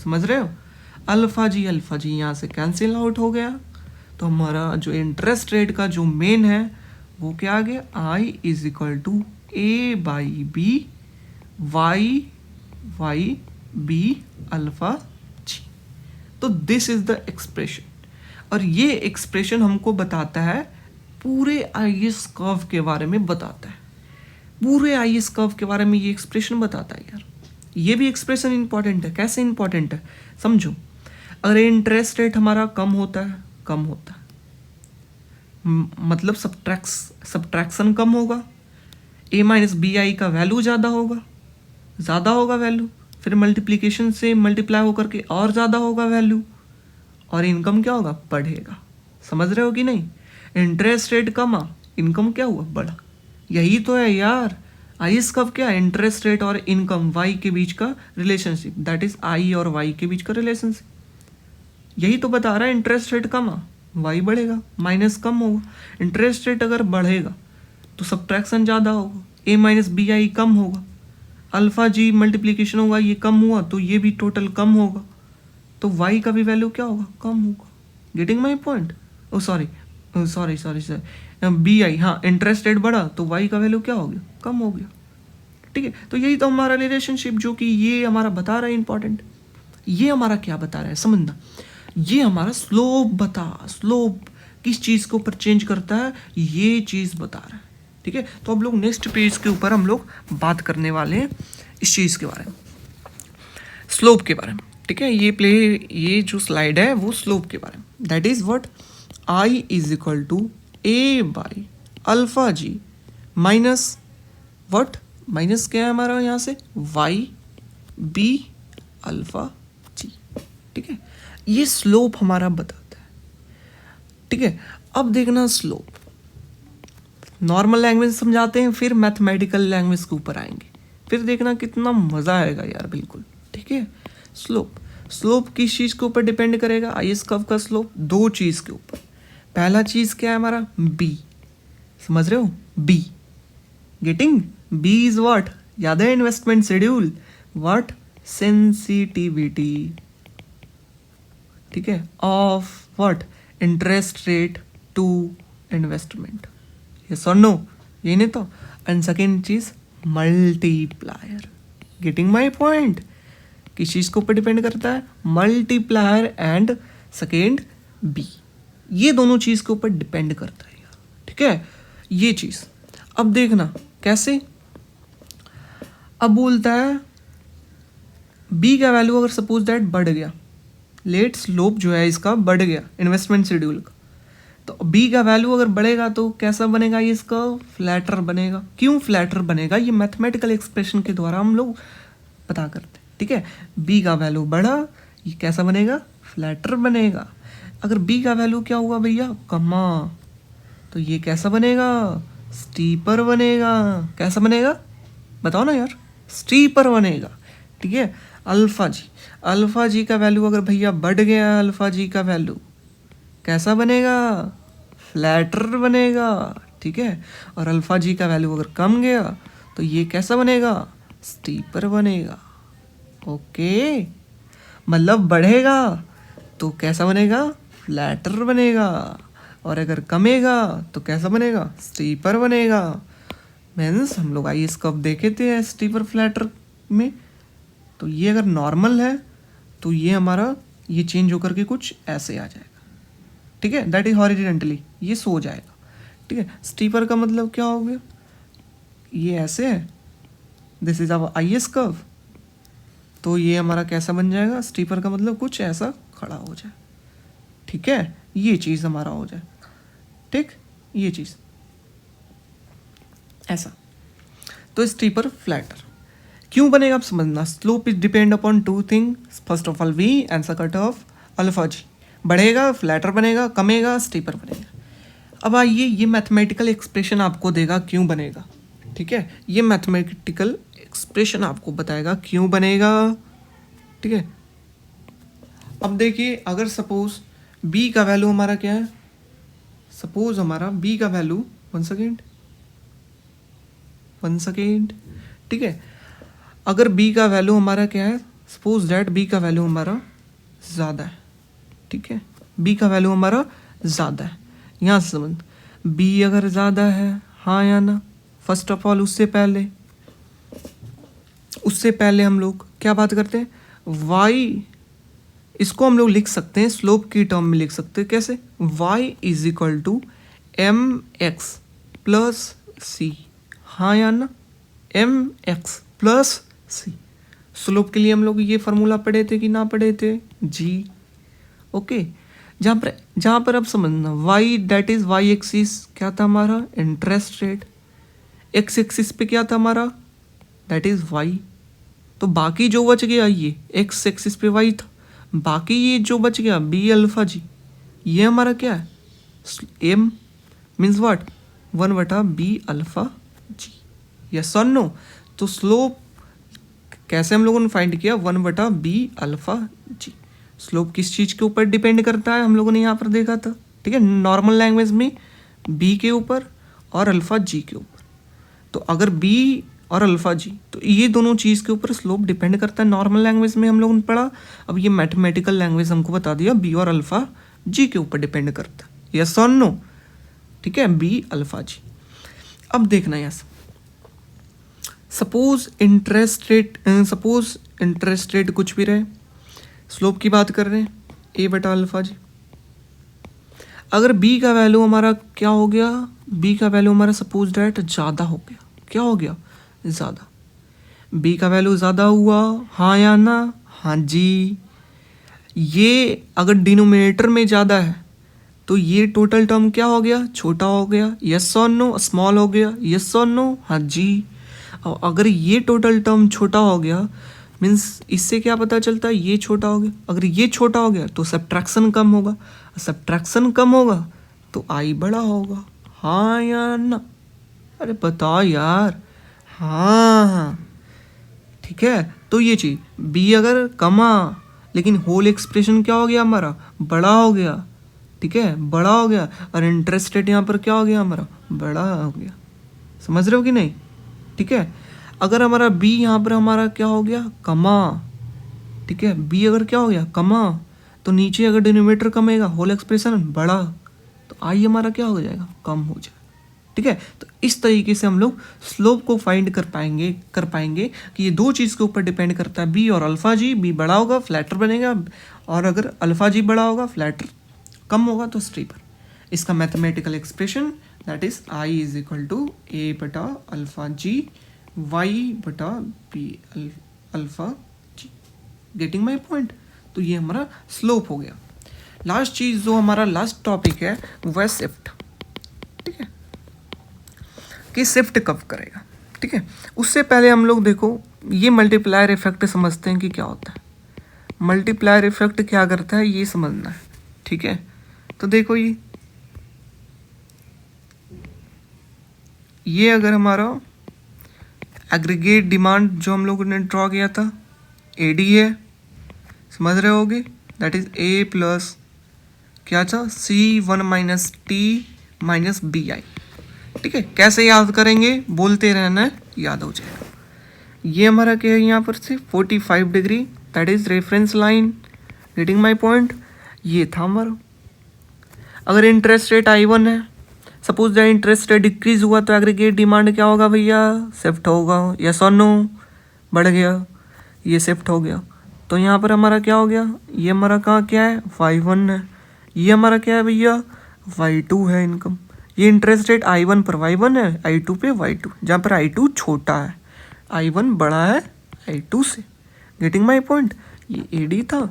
समझ रहे हो, अल्फा जी यहाँ से कैंसिल आउट हो गया, तो हमारा जो इंटरेस्ट रेट का जो मेन है वो क्या आ गया, I is equal to A by B Y B alpha G. तो दिस इज द एक्सप्रेशन, और ये एक्सप्रेशन हमको बताता है पूरे आईएस कर्व के बारे में बताता है, पूरे आई एस कर्व के बारे में ये एक्सप्रेशन बताता है यार। ये भी एक्सप्रेशन इंपॉर्टेंट है। कैसे इंपॉर्टेंट है समझो। अगर इंटरेस्ट रेट हमारा कम होता है मतलब सब्ट्रैक्शन कम होगा, ए माइनस बी आई का वैल्यू ज़्यादा होगा वैल्यू, फिर मल्टीप्लिकेशन से मल्टीप्लाई होकर के और ज़्यादा होगा वैल्यू, और इनकम क्या होगा, बढ़ेगा। समझ रहे हो कि नहीं। इंटरेस्ट रेट कमा, इनकम क्या हुआ, बढ़ा। यही तो है यार आई एस कर्व। क्या इंटरेस्ट रेट और इनकम वाई के बीच का रिलेशनशिप, दैट इज आई और वाई के बीच का रिलेशनशिप। यही तो बता रहा है इंटरेस्ट रेट कमा वाई बढ़ेगा, माइनस कम होगा। इंटरेस्ट रेट अगर बढ़ेगा तो सब्ट्रैक्शन ज़्यादा होगा, ए माइनस बी आई कम होगा, अल्फा जी मल्टीप्लिकेशन होगा, ये कम हुआ तो ये भी टोटल कम होगा, तो वाई का भी वैल्यू क्या होगा, कम होगा। Getting my point. Oh sorry B I, हाँ इंटरेस्ट रेट बढ़ा तो वाई का वैल्यू क्या हो गया, कम हो गया। ठीक है, तो यही तो हमारा रिलेशनशिप जो कि ये हमारा बता रहा है इंपॉर्टेंट। ये हमारा क्या बता रहा है समझना, ये हमारा स्लोप किस चीज़ के ऊपर चेंज करता है, ये चीज़ बता रहा है। ठीक है, तो अब लोग नेक्स्ट पेज के ऊपर हम लोग बात करने वाले हैं इस चीज़ के बारे में, स्लोप के बारे में। ठीक है, ये जो स्लाइड है वो स्लोप के बारे में, that is what, I is equal to A by alpha G minus what, minus क्या है हमारा यहाँ से, वाई बी अल्फा जी। ठीक है, ये स्लोप हमारा बताता है। ठीक है, अब देखना स्लोप नॉर्मल लैंग्वेज समझाते हैं, फिर मैथमेटिकल लैंग्वेज के ऊपर आएंगे, फिर देखना कितना मज़ा आएगा यार, बिल्कुल। ठीक है, स्लोप किस चीज़ के ऊपर डिपेंड करेगा, आई एस कर्व का स्लोप दो चीज़ के ऊपर। पहला चीज़ क्या है हमारा, बी, समझ रहे हो, B, getting, B is what, याद है इन्वेस्टमेंट शेड्यूल, व्हाट, सेंसिटिविटी। ठीक है, of what, interest rate to investment, yes और नो, ये नहीं तो। एंड सेकेंड चीज मल्टीप्लायर, गेटिंग माई पॉइंट, किस चीज़ के ऊपर डिपेंड करता है, मल्टीप्लायर एंड सेकेंड बी, ये दोनों चीज़ के ऊपर डिपेंड करता है यार। ठीक है, ये चीज़ अब देखना कैसे। अब बोलता है बी का वैल्यू अगर सपोज दैट बढ़ गया, लेट स्लोप जो है इसका बढ़ गया इन्वेस्टमेंट शेड्यूल का, तो बी का वैल्यू अगर बढ़ेगा तो कैसा बनेगा, ये इसका फ्लैटर बनेगा। क्यों फ्लैटर बनेगा, ये मैथमेटिकल एक्सप्रेशन के द्वारा हम लोग पता करते हैं। ठीक है, बी का वैल्यू बढ़ा, ये कैसा बनेगा, फ्लैटर बनेगा। अगर बी का वैल्यू क्या हुआ भैया, कमा, तो ये कैसा बनेगा, स्टीपर बनेगा। कैसा बनेगा बताओ ना यार, स्टीपर बनेगा। ठीक है, अल्फा जी का वैल्यू अगर भैया बढ़ गया, अल्फा जी का वैल्यू कैसा बनेगा, फ्लैटर बनेगा। ठीक है, और अल्फा जी का वैल्यू अगर कम गया तो ये कैसा बनेगा, स्टीपर बनेगा। ओके, मतलब बढ़ेगा तो कैसा बनेगा, फ्लैटर बनेगा, और अगर कमेगा तो कैसा बनेगा, स्टीपर बनेगा। मीन्स हम लोग आई एस कर्व देखे थे स्टीपर फ्लैटर में, तो ये अगर नॉर्मल है तो ये हमारा ये चेंज होकर के कुछ ऐसे आ जाएगा। ठीक है, दैट इज हॉरिजॉन्टली, ये सो जाएगा। ठीक है, स्टीपर का मतलब क्या हो गया, ये ऐसे है, this is our I S curve, तो ये हमारा कैसा बन जाएगा, स्टीपर का मतलब कुछ ऐसा खड़ा हो जाए। ठीक है, ये चीज़ हमारा हो जाए। ठीक, ये चीज़ ऐसा, तो स्टीपर फ्लैटर क्यों बनेगा आप समझना। Slope is depend upon two thing, first of all B and second of alpha G. बढ़ेगा फ्लैटर बनेगा, कमेगा स्टीपर बनेगा। अब आइए, ये मैथमेटिकल एक्सप्रेशन आपको देगा क्यों बनेगा। ठीक है, ये मैथमेटिकल एक्सप्रेशन आपको बताएगा क्यों बनेगा। ठीक है, अब देखिए, अगर सपोज बी का वैल्यू हमारा क्या है, सपोज हमारा बी का वैल्यू, वन सेकेंड। ठीक है, अगर बी का वैल्यू हमारा क्या है, सपोज दैट बी का वैल्यू हमारा ज़्यादा है। ठीक है, बी का वैल्यू हमारा ज़्यादा है, यहाँ से समझ, बी अगर ज़्यादा है, हाँ या ना। फर्स्ट ऑफ ऑल उससे पहले हम लोग क्या बात करते हैं, वाई, इसको हम लोग लिख सकते हैं स्लोप की टर्म में लिख सकते हैं, कैसे, Y is equal to M X plus C, हाँ या ना। M X plus C. Slope के लिए हम लोग ये फार्मूला पढ़े थे कि ना पढ़े थे जी। ओके, जहाँ पर अब समझना y that is y axis क्या था हमारा इंटरेस्ट रेट, x एक्सिस पे क्या था हमारा दैट इज y। तो बाकी जो बच गया ये x एक्सिस पे y था, बाकी ये जो बच गया b अल्फा जी, ये हमारा क्या है m means what 1/b alpha G. Yes और नो। तो स्लोप कैसे हम लोगों ने फाइंड किया 1/b अल्फा जी। स्लोप किस चीज़ के ऊपर डिपेंड करता है हम लोगों ने यहाँ पर देखा था, ठीक है, नॉर्मल लैंग्वेज में b के ऊपर और अल्फा जी के ऊपर। तो अगर b और अल्फा जी, तो ये दोनों चीज़ के ऊपर स्लोप डिपेंड करता है। नॉर्मल लैंग्वेज में हम लोगों ने पढ़ा, अब ये मैथमेटिकल लैंग्वेज हमको बता दिया b और अल्फा जी के ऊपर डिपेंड करता है। यस और नो, ठीक है, b अल्फा जी। अब देखना यहाँ से सपोज इंटरेस्ट रेट कुछ भी रहे, स्लोप की बात कर रहे हैं a/, अल्फा जी। अगर b का वैल्यू हमारा क्या हो गया, b का वैल्यू हमारा सपोज डेट ज़्यादा हो गया, क्या हो गया ज़्यादा, b का वैल्यू ज़्यादा हुआ, हाँ या ना, हाँ जी। ये अगर डिनोमिनेटर में ज़्यादा है तो ये टोटल टर्म क्या हो गया छोटा हो गया, यस और नो, स्मॉल हो गया, यस और नो, हाँ जी। और अगर ये टोटल टर्म छोटा हो गया मीन्स इससे क्या पता चलता है ये छोटा हो गया, अगर ये छोटा हो गया तो सब्ट्रैक्शन कम होगा, सब्ट्रैक्शन कम होगा तो आई बड़ा होगा, हाँ या ना, अरे बताओ यार, हाँ ठीक है। तो ये चीज़ बी अगर कमा लेकिन होल एक्सप्रेशन क्या हो गया हमारा बड़ा हो गया, ठीक है, बड़ा हो गया, और इंटरेस्ट रेट यहाँ पर क्या हो गया हमारा बड़ा हो गया, समझ रहे हो कि नहीं, ठीक है। अगर हमारा b यहाँ पर हमारा क्या हो गया कमा, ठीक है, b अगर क्या हो गया कमा तो नीचे अगर डिनोमिनेटर कमेगा होल एक्सप्रेशन बड़ा तो आई हमारा क्या हो जाएगा कम हो जाएगा, ठीक है। तो इस तरीके से हम लोग स्लोप को फाइंड कर पाएंगे कि ये दो चीज़ के ऊपर डिपेंड करता है, b और अल्फा जी, b बड़ा होगा फ्लैटर बनेगा, और अगर अल्फा जी बड़ा होगा फ्लैटर कम होगा तो स्ट्रीपर। इसका mathematical expression that is i is equal to a/, alpha G y/b alpha G. Getting my point. तो ये हमारा स्लोप हो गया। लास्ट चीज़ जो हमारा लास्ट टॉपिक है वह है शिफ्ट, ठीक है, कि शिफ्ट कब करेगा, ठीक है। उससे पहले हम लोग देखो ये मल्टीप्लायर इफेक्ट समझते हैं कि क्या होता है। मल्टीप्लायर इफेक्ट क्या करता है ये समझना है, ठीक है। तो देखो ये अगर हमारा एग्रीगेट डिमांड जो हम लोगों ने ड्रॉ किया था एडी है, समझ रहे होगे, दैट इज ए प्लस क्या था C1 - T - BI, ठीक है। कैसे याद करेंगे बोलते रहना है याद हो जाएगा। ये हमारा क्या है यहाँ पर से 45 degree that is reference line, getting my point. ये था हमारा। अगर इंटरेस्ट रेट I1 है, suppose that interest rate decrease हुआ तो एग्रीगेट डिमांड क्या होगा भैया शिफ्ट होगा, यस और नो, बढ़ गया, ये शिफ्ट हो गया। तो यहाँ पर हमारा क्या हो गया, ये हमारा कहाँ क्या है y1 है, ये हमारा क्या है भैया y2 है इनकम। ये इंटरेस्ट रेट I1 पर y1 है, I2 पे y2, जहाँ पर I2 छोटा है, I1 बड़ा है I2 से, गेटिंग माई पॉइंट। ये AD था,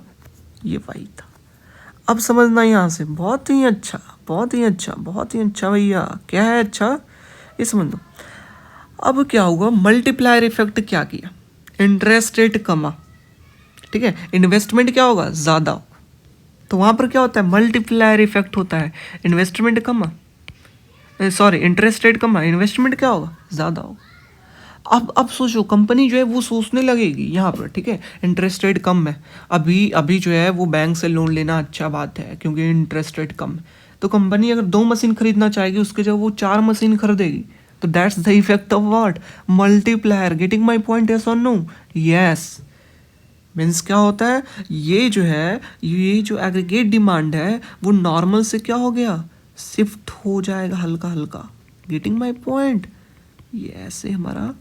ये y था। अब समझना यहाँ से, बहुत ही अच्छा बहुत ही अच्छा बहुत ही अच्छा भैया, क्या है अच्छा ये समझ लो। अब क्या हुआ मल्टीप्लायर इफेक्ट क्या किया, इंटरेस्ट रेट कमा, ठीक है, इन्वेस्टमेंट क्या होगा ज़्यादा होगा, तो वहाँ पर क्या होता है मल्टीप्लायर इफेक्ट होता है, इन्वेस्टमेंट कमा, सॉरी इंटरेस्ट रेट कमा, इन्वेस्टमेंट क्या होगा ज़्यादा होगा। अब सोचो कंपनी जो है वो सोचने लगेगी यहाँ पर, ठीक है, इंटरेस्ट रेट कम है, अभी जो है वो बैंक से लोन लेना अच्छा बात है क्योंकि इंटरेस्ट रेट कम है। तो कंपनी अगर 2 मशीन खरीदना चाहेगी उसके जब वो 4 मशीन खरीदेगी, तो that's the effect of what multiplier, getting my point, yes और नो, यस। मीन्स क्या होता है ये जो है ये जो एग्रीगेट डिमांड है वो नॉर्मल से क्या हो गया शिफ्ट हो जाएगा हल्का हल्का, गेटिंग माई पॉइंट। ये ऐसे हमारा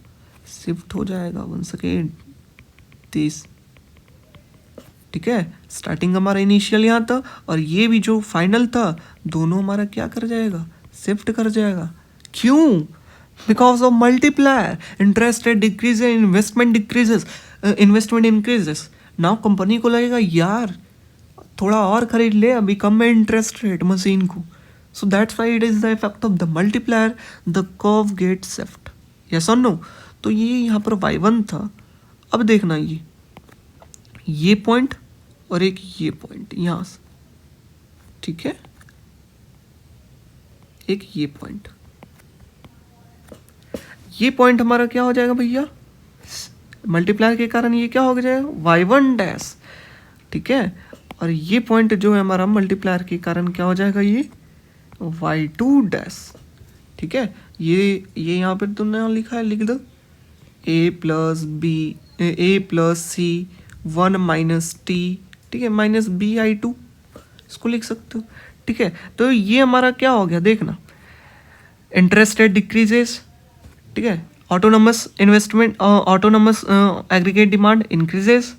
शिफ्ट हो जाएगा 1 सेकेंड 30, ठीक है। स्टार्टिंग हमारा इनिशियल यहाँ था और ये भी जो फाइनल था दोनों हमारा क्या कर जाएगा शिफ्ट कर जाएगा। क्यों, because of multiplier, interest rate decreases, investment increases. Now company को लगेगा यार थोड़ा और खरीद ले, अभी कम है इंटरेस्ट रेट मशीन को। So that's why it is the effect of the multiplier, the curve gets shift. Yes और नो? तो ये यहाँ पर y1 था। अब देखना ये पॉइंट और एक ये पॉइंट यहाँ से, ठीक है, एक ये पॉइंट हमारा क्या हो जाएगा भैया, मल्टीप्लायर के कारण ये क्या हो जाएगा, y1 डैश, ठीक है। और ये पॉइंट जो है हमारा मल्टीप्लायर के कारण क्या हो जाएगा, ये y2 डैश, ठीक है। ये यहाँ पर तुमने लिखा है, लिख दो a plus C 1 minus T, ठीक है, माइनस bi2, इसको लिख सकते हो, ठीक है। तो ये हमारा क्या हो गया, देखना, इंटरेस्ट रेट डिक्रीजेस, ठीक है, autonomous investment, autonomous aggregate demand increases,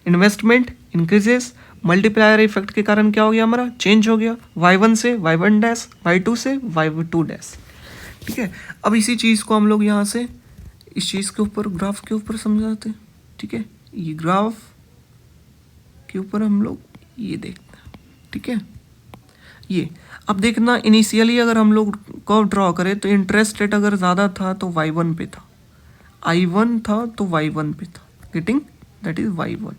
investment increases, multiplier effect के कारण क्या हो गया, हमारा चेंज हो गया y1 से y1 डैश, y2 से y2 डैश, ठीक है। अब इसी चीज़ को हम लोग यहाँ से इस चीज़ के ऊपर, ग्राफ के ऊपर समझाते हैं, ठीक है। ये ग्राफ के ऊपर हम लोग ये देखते हैं, ठीक है। ये अब देखना, इनिशियली अगर हम लोग कर्व ड्रॉ करें तो इंटरेस्ट रेट अगर ज़्यादा था तो y1 पे था, I1 था तो y1 पे था, गेटिंग, दैट इज y1।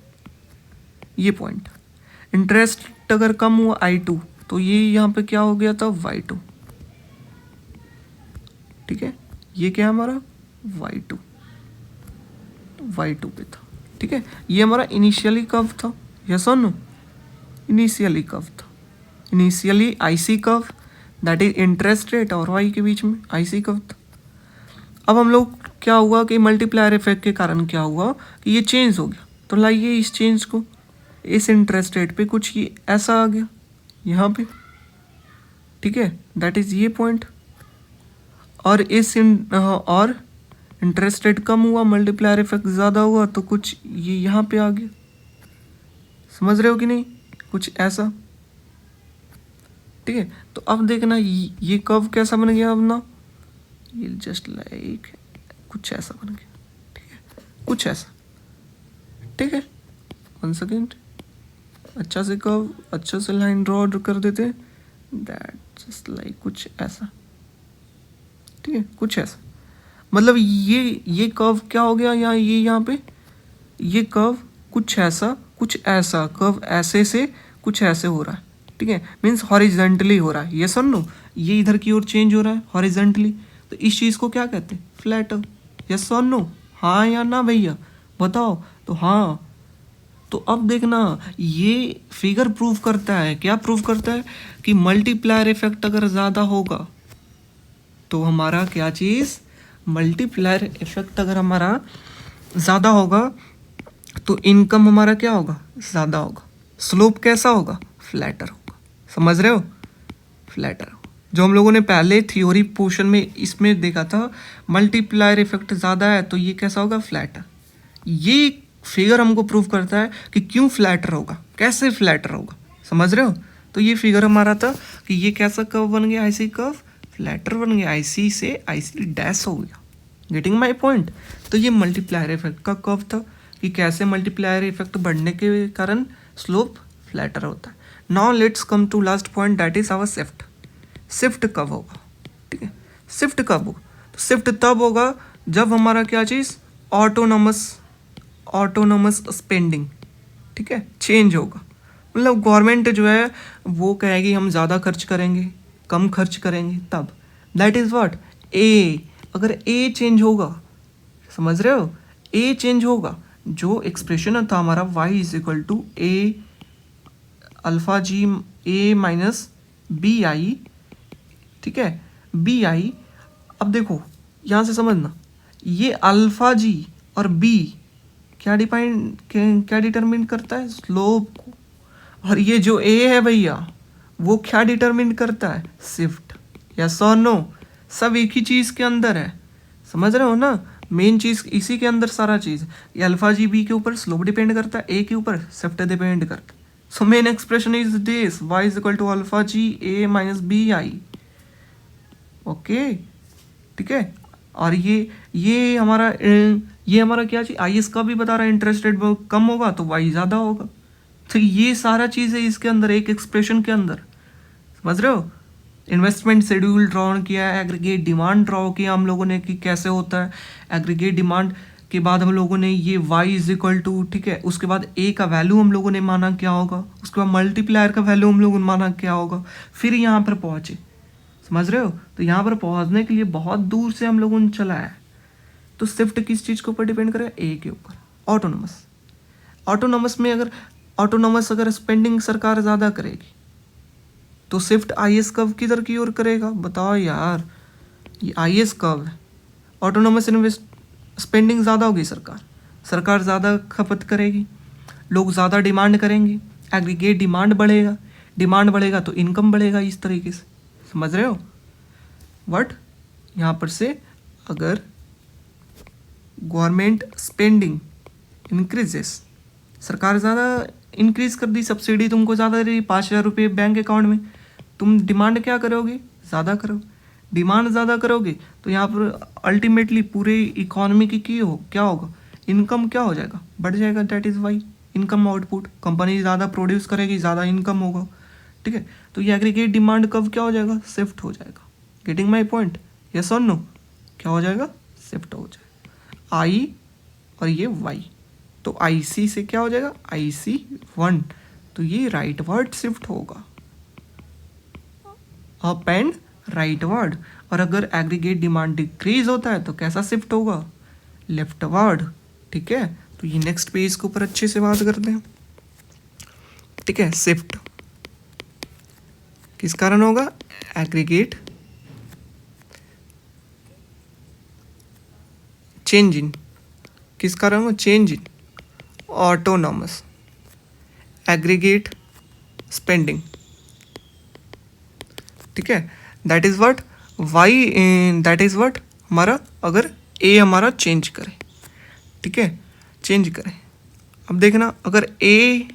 ये पॉइंट, इंटरेस्ट अगर कम हुआ I2 तो ये यहाँ पे क्या हो गया था, y2, ठीक है। ये क्या है हमारा, y2 पे था, ठीक है। ये हमारा इनिशियली कर्व था, यस और नो, इनिशियली कर्व था, initially IC curve, that is interest rate और वाई के बीच में आईसी कर्व था। अब हम लोग क्या हुआ कि मल्टीप्लायर इफेक्ट के कारण क्या हुआ कि ये चेंज हो गया, तो लाइए इस चेंज को, इस इंटरेस्ट रेट पे कुछ ये ऐसा आ गया यहाँ पे, ठीक है, दैट इज ये पॉइंट। और और इंटरेस्ट रेट कम हुआ, मल्टीप्लायर इफेक्ट ज़्यादा हुआ, तो कुछ ये यहाँ पे आ गया, समझ रहे हो कि नहीं, कुछ ऐसा, ठीक है। तो अब देखना ये कर्व कैसा बन गया, अब ना ये जस्ट लाइक कुछ ऐसा बन गया, ठीक है, कुछ ऐसा, ठीक है। 1 सेकेंड, अच्छा से कर्व, अच्छा से लाइन ड्रॉ कर देते हैं, दैट जस्ट लाइक कुछ ऐसा, ठीक है, कुछ ऐसा। मतलब ये कर्व क्या हो गया, यहाँ ये यहाँ पे ये कर्व कुछ ऐसा कर्व ऐसे से कुछ ऐसे हो रहा है, ठीक है, मीन्स हॉरिजेंटली हो रहा है, ये सुन लो, ये इधर की ओर चेंज हो रहा है हॉरिजेंटली, तो इस चीज़ को क्या कहते हैं, फ्लैट। यस और नो, हाँ या ना भैया बताओ, तो हाँ। तो अब देखना, ये फिगर प्रूव करता है, क्या प्रूव करता है कि मल्टीप्लायर इफेक्ट अगर ज़्यादा होगा तो हमारा क्या चीज़, मल्टीप्लायर इफेक्ट अगर हमारा ज़्यादा होगा तो इनकम हमारा क्या होगा, ज़्यादा होगा, स्लोप कैसा होगा, फ्लैटर होगा, समझ रहे हो, फ्लैटर। जो हम लोगों ने पहले थ्योरी पोर्शन में इसमें देखा था, मल्टीप्लायर इफेक्ट ज़्यादा है तो ये कैसा होगा, फ्लैटर। ये फिगर हमको प्रूव करता है कि क्यों फ्लैटर होगा, कैसे फ्लैटर होगा, समझ रहे हो। तो ये फिगर हमारा था कि ये कैसा कर्व बन गया, आईसी कर्व, फ्लैटर बन गया, आईसी से आईसी डैश हो गया, गेटिंग माई पॉइंट। तो ये मल्टीप्लायर इफेक्ट का कर्व था कि कैसे मल्टीप्लायर इफेक्ट बढ़ने के कारण स्लोप फ्लैटर होता है। Now let's come to last point, that is our shift. Shift कब होगा, ठीक है, शिफ्ट कब होगा, तो शिफ्ट तब होगा जब हमारा क्या चीज़, ऑटोनोमस स्पेंडिंग, ठीक है, चेंज होगा। मतलब गवर्नमेंट जो है वो कहेगी हम ज़्यादा खर्च करेंगे, कम खर्च करेंगे, तब दैट इज़ व्हाट, ए। अगर ए चेंज होगा, समझ रहे हो, ए चेंज होगा, जो एक्सप्रेशन था हमारा y is equal to A alpha G A minus B I, ठीक है, बी आई। अब देखो यहाँ से समझना, ये अल्फा जी और बी क्या डिटरमिन करता है, स्लोप को, और ये जो ए है भैया वो क्या डिटरमिन करता है, शिफ्ट। यस और नो, सब एक ही चीज़ के अंदर है, समझ रहे हो ना, मेन चीज़ इसी के अंदर सारा चीज़। ये अल्फा जी बी के ऊपर स्लोप डिपेंड करता है, ए के ऊपर शिफ्ट डिपेंड करता है। So main expression is this, y is equal to alpha G A minus B I, okay, ठीक है। और ये हमारा क्या चीज आई एस का भी बता रहा है, इंटरेस्ट रेट कम होगा तो वाई ज़्यादा होगा। तो ये सारा चीज़ है इसके अंदर, एक एक्सप्रेशन के अंदर, समझ रहे हो। इन्वेस्टमेंट शेड्यूल ड्रॉ किया है, एग्रीगेट डिमांड ड्रॉ किया हम लोगों ने कि कैसे होता है। एग्रीगेट डिमांड के बाद हम लोगों ने ये y इज इक्वल टू, ठीक है, उसके बाद a का वैल्यू हम लोगों ने माना क्या होगा, उसके बाद मल्टीप्लायर का वैल्यू हम लोगों ने माना क्या होगा, फिर यहाँ पर पहुँचे, समझ रहे हो। तो यहाँ पर पहुँचने के लिए बहुत दूर से हम लोगों ने चला है। तो शिफ्ट किस चीज़ के ऊपर डिपेंड करेगा, ए के ऊपर, ऑटोनोमस। ऑटोनोमस अगर स्पेंडिंग सरकार ज़्यादा करेगी तो शिफ्ट आई एस कर्व किधर की ओर करेगा, बताओ यार। ये आई एस कर्व है, ऑटोनोमस इन्वेस्ट स्पेंडिंग ज़्यादा होगी, सरकार ज़्यादा खपत करेगी, लोग ज़्यादा डिमांड करेंगे, एग्रीगेट डिमांड बढ़ेगा तो इनकम बढ़ेगा, इस तरीके से, समझ रहे हो। बट यहाँ पर से अगर गवर्नमेंट स्पेंडिंग इंक्रीजेस, सरकार ज़्यादा इंक्रीज कर दी, सब्सिडी तुमको ज़्यादा दे रही, 5,000 रुपये बैंक अकाउंट में, तुम डिमांड क्या करोगे, ज़्यादा करो। डिमांड ज़्यादा करोगे तो यहाँ पर अल्टीमेटली पूरे इकोनॉमी की क्या होगा, इनकम क्या हो जाएगा, बढ़ जाएगा। That is why income output, company ज़्यादा प्रोड्यूस करेगी, ज़्यादा इनकम होगा, ठीक है। तो ये एग्रीगेट डिमांड कब क्या हो जाएगा, शिफ्ट हो जाएगा। गेटिंग माई पॉइंट, यस और नो, क्या हो जाएगा, शिफ्ट हो जाएगा। आई और ये वाई, तो आई सी से क्या हो जाएगा, आई सी 1, तो ये राइट वर्ड शिफ्ट होगा, अप एंड राइट वर्ड। और अगर एग्रीगेट डिमांड डिक्रीज होता है तो कैसा शिफ्ट होगा, लेफ्ट वर्ड, ठीक है। तो ये नेक्स्ट पेज के ऊपर अच्छे से बात करते हैं, ठीक है। शिफ्ट किस कारण होगा, एग्रीगेट चेंज इन, किस कारण होगा, change in autonomous aggregate spending, ठीक है। That is what Y, that is what हमारा, अगर ए हमारा चेंज करे, ठीक है, चेंज करे। अब देखना, अगर ए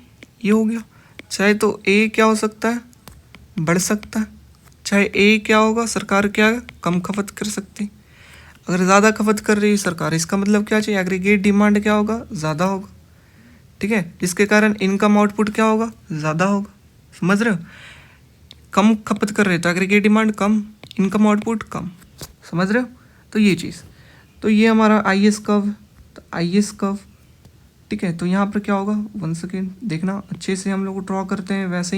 ये हो गया, चाहे तो ए क्या हो सकता है, बढ़ सकता है, चाहे ए क्या होगा, सरकार क्या कम खपत कर सकती। अगर ज़्यादा खपत कर रही है सरकार, इसका मतलब क्या चाहिए, एग्रीगेट डिमांड क्या होगा, ज़्यादा होगा, ठीक है, जिसके कारण इनकम आउटपुट क्या होगा, ज़्यादा होगा, समझ रहे हो। कम खपत कर रहे हो तो एग्रीगेट डिमांड कम, इनकम आउटपुट कम, समझ रहे हो। तो ये चीज़, तो ये हमारा आई एस कर्व, तो आई एस कर्व, ठीक है। तो यहाँ पर क्या होगा, 1 सेकेंड देखना, अच्छे से हम लोग ड्रॉ करते हैं, वैसे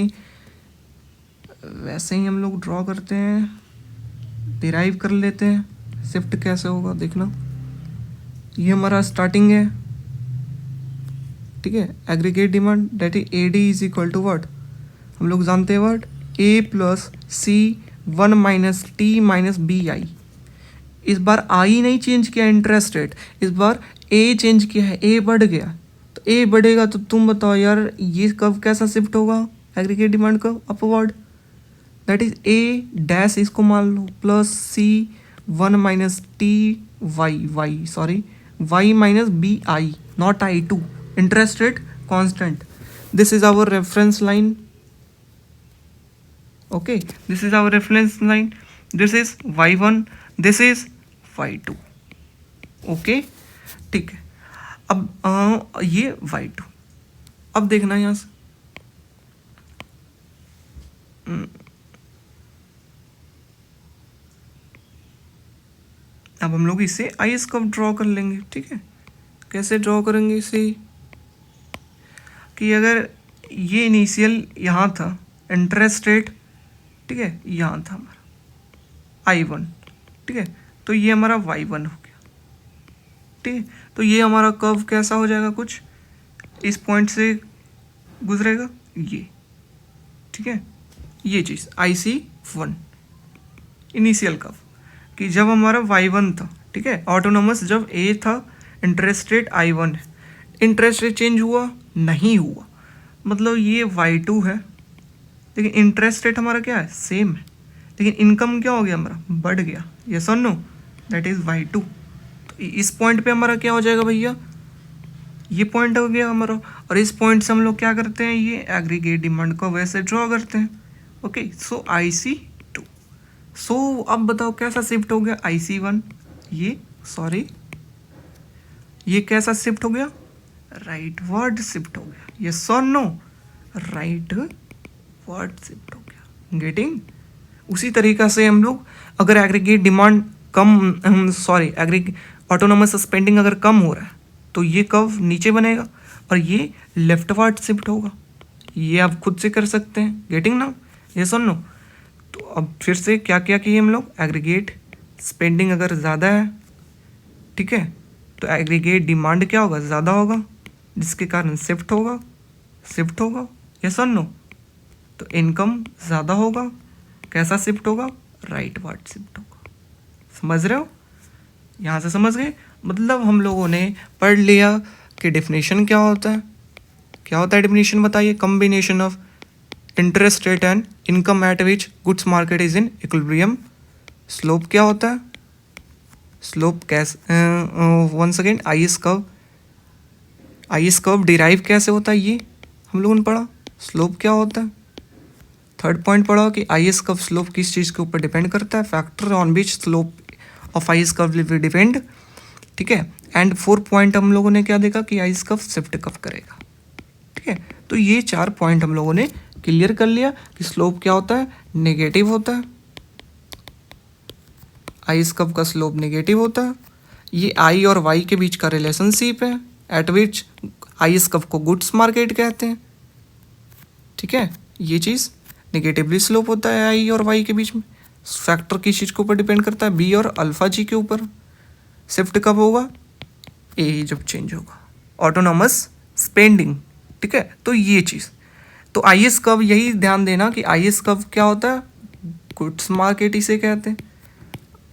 ही हम लोग ड्रॉ करते हैं, डिराइव कर लेते हैं शिफ्ट कैसे होगा, देखना। ये हमारा स्टार्टिंग है, ठीक है, aggregate demand, that is A D is equal to what, हम लोग जानते हैं what, A plus C 1 minus T minus B I. इस बार आई नहीं चेंज किया इंटरेस्ट रेट, इस बार ए चेंज किया है, ए बढ़ गया, तो ए बढ़ेगा तो तुम बताओ यार ये कब कैसा शिफ्ट होगा, एग्रीगेट डिमांड कब, upward. That is A dash, इसको मान लो, plus C 1 minus T Y minus B I, not I two, interest rate constant. This is our reference line, okay, this is our reference line, this is y1, this is y2, okay, ठीक है। अब ये y2, अब देखना यहाँ से, अब हम लोग इसे आई एस कर्व ड्रॉ कर लेंगे, ठीक है। कैसे ड्रॉ करेंगे इसे, कि अगर ये इनिशियल यहाँ था इंटरेस्ट रेट, ठीक है, यहाँ था हमारा I1, ठीक है, तो ये हमारा Y1 हो गया, ठीक है। तो ये हमारा कर्व कैसा हो जाएगा, कुछ इस पॉइंट से गुजरेगा ये, ठीक है, ये चीज़ IC1 इनिशियल कर्व, कि जब हमारा Y1 था, ठीक है, ऑटोनोमस जब A था, इंटरेस्ट रेट I1 है, इंटरेस्ट रेट चेंज हुआ नहीं हुआ, मतलब ये y2 है, लेकिन इंटरेस्ट रेट हमारा क्या है, सेम है, लेकिन इनकम क्या हो गया हमारा, बढ़ गया, यस और नो, दैट इज y2। तो इस पॉइंट पे हमारा क्या हो जाएगा भैया, ये पॉइंट हो गया हमारा, और इस पॉइंट से हम लोग क्या करते हैं, ये एग्रीगेट डिमांड को वैसे ड्रॉ करते हैं, ओके। सो IC2, सो अब बताओ कैसा शिफ्ट हो गया, IC1, ये कैसा शिफ्ट हो गया, राइटवर्ड शिफ्ट हो गया, ये सो नो, राइटवर्ड शिफ्ट हो गया। गेटिंग? उसी तरीका से हम लोग अगर एग्रीगेट डिमांड ऑटोनोमस स्पेंडिंग अगर कम हो रहा है तो ये कर्व नीचे बनेगा और ये लेफ्टवर्ड शिफ्ट होगा। ये आप खुद से कर सकते हैं। गेटिंग ना? ये सुन लो। तो अब फिर से क्या क्या किए हम लोग, एग्रीगेट स्पेंडिंग अगर ज़्यादा है, ठीक है, तो एग्रीगेट डिमांड क्या होगा, ज़्यादा होगा, जिसके कारण शिफ्ट होगा। ये सुन लो। तो इनकम ज़्यादा होगा, कैसा शिफ्ट होगा, राइटवर्ड शिफ्ट होगा। समझ रहे हो? यहाँ से समझ गए? मतलब हम लोगों ने पढ़ लिया कि डेफिनेशन क्या होता है। क्या होता है डेफिनेशन बताइए? Combination of interest rate and income at which goods market is in equilibrium. Slope क्या होता है? स्लोप कैसे, once again, IS curve derive कैसे होता है, ये हम लोगों ने पढ़ा। स्लोप क्या होता है? थर्ड पॉइंट पढ़ा कि आईएस कर्व स्लोप किस चीज़ के ऊपर डिपेंड करता है, factor on which slope of IS curve will depend, ठीक है। एंड फोर्थ पॉइंट हम लोगों ने क्या देखा कि आईएस कर्व शिफ्ट कब करेगा, ठीक है। तो ये 4 पॉइंट हम लोगों ने क्लियर कर लिया कि स्लोप क्या होता है, नेगेटिव होता है, आईएस कर्व का स्लोप नेगेटिव होता है। ये आई और वाई के बीच का रिलेशनशिप है एट विच आईएस कर्व को गुड्स मार्केट कहते हैं, ठीक है। ये चीज़ नेगेटिवली स्लोप होता है आई और वाई के बीच में। फैक्टर किस चीज़ के ऊपर डिपेंड करता है, बी और अल्फा जी के ऊपर। शिफ्ट कब होगा, ए जब चेंज होगा, ऑटोनॉमस स्पेंडिंग, ठीक है। तो ये चीज़, तो आईएस कर्व, यही ध्यान देना कि आईएस कर्व क्या होता है, गुड्स मार्केट इसे कहते हैं।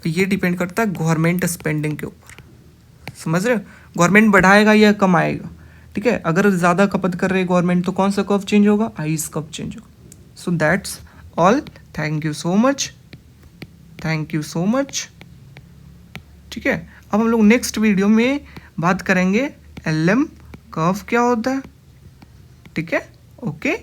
ये डिपेंड करता है गवर्नमेंट स्पेंडिंग के ऊपर। समझ रहे हो? गवर्नमेंट बढ़ाएगा या कमाएगा, ठीक है। अगर ज़्यादा खपत कर रही है गवर्नमेंट तो कौन सा कर्व चेंज होगा, आईएस कर्व चेंज होगा। So that's all. Thank you so much, ठीक है। अब हम लोग नेक्स्ट वीडियो में बात करेंगे एलएम कर्व क्या होता है, ठीक है। ओके।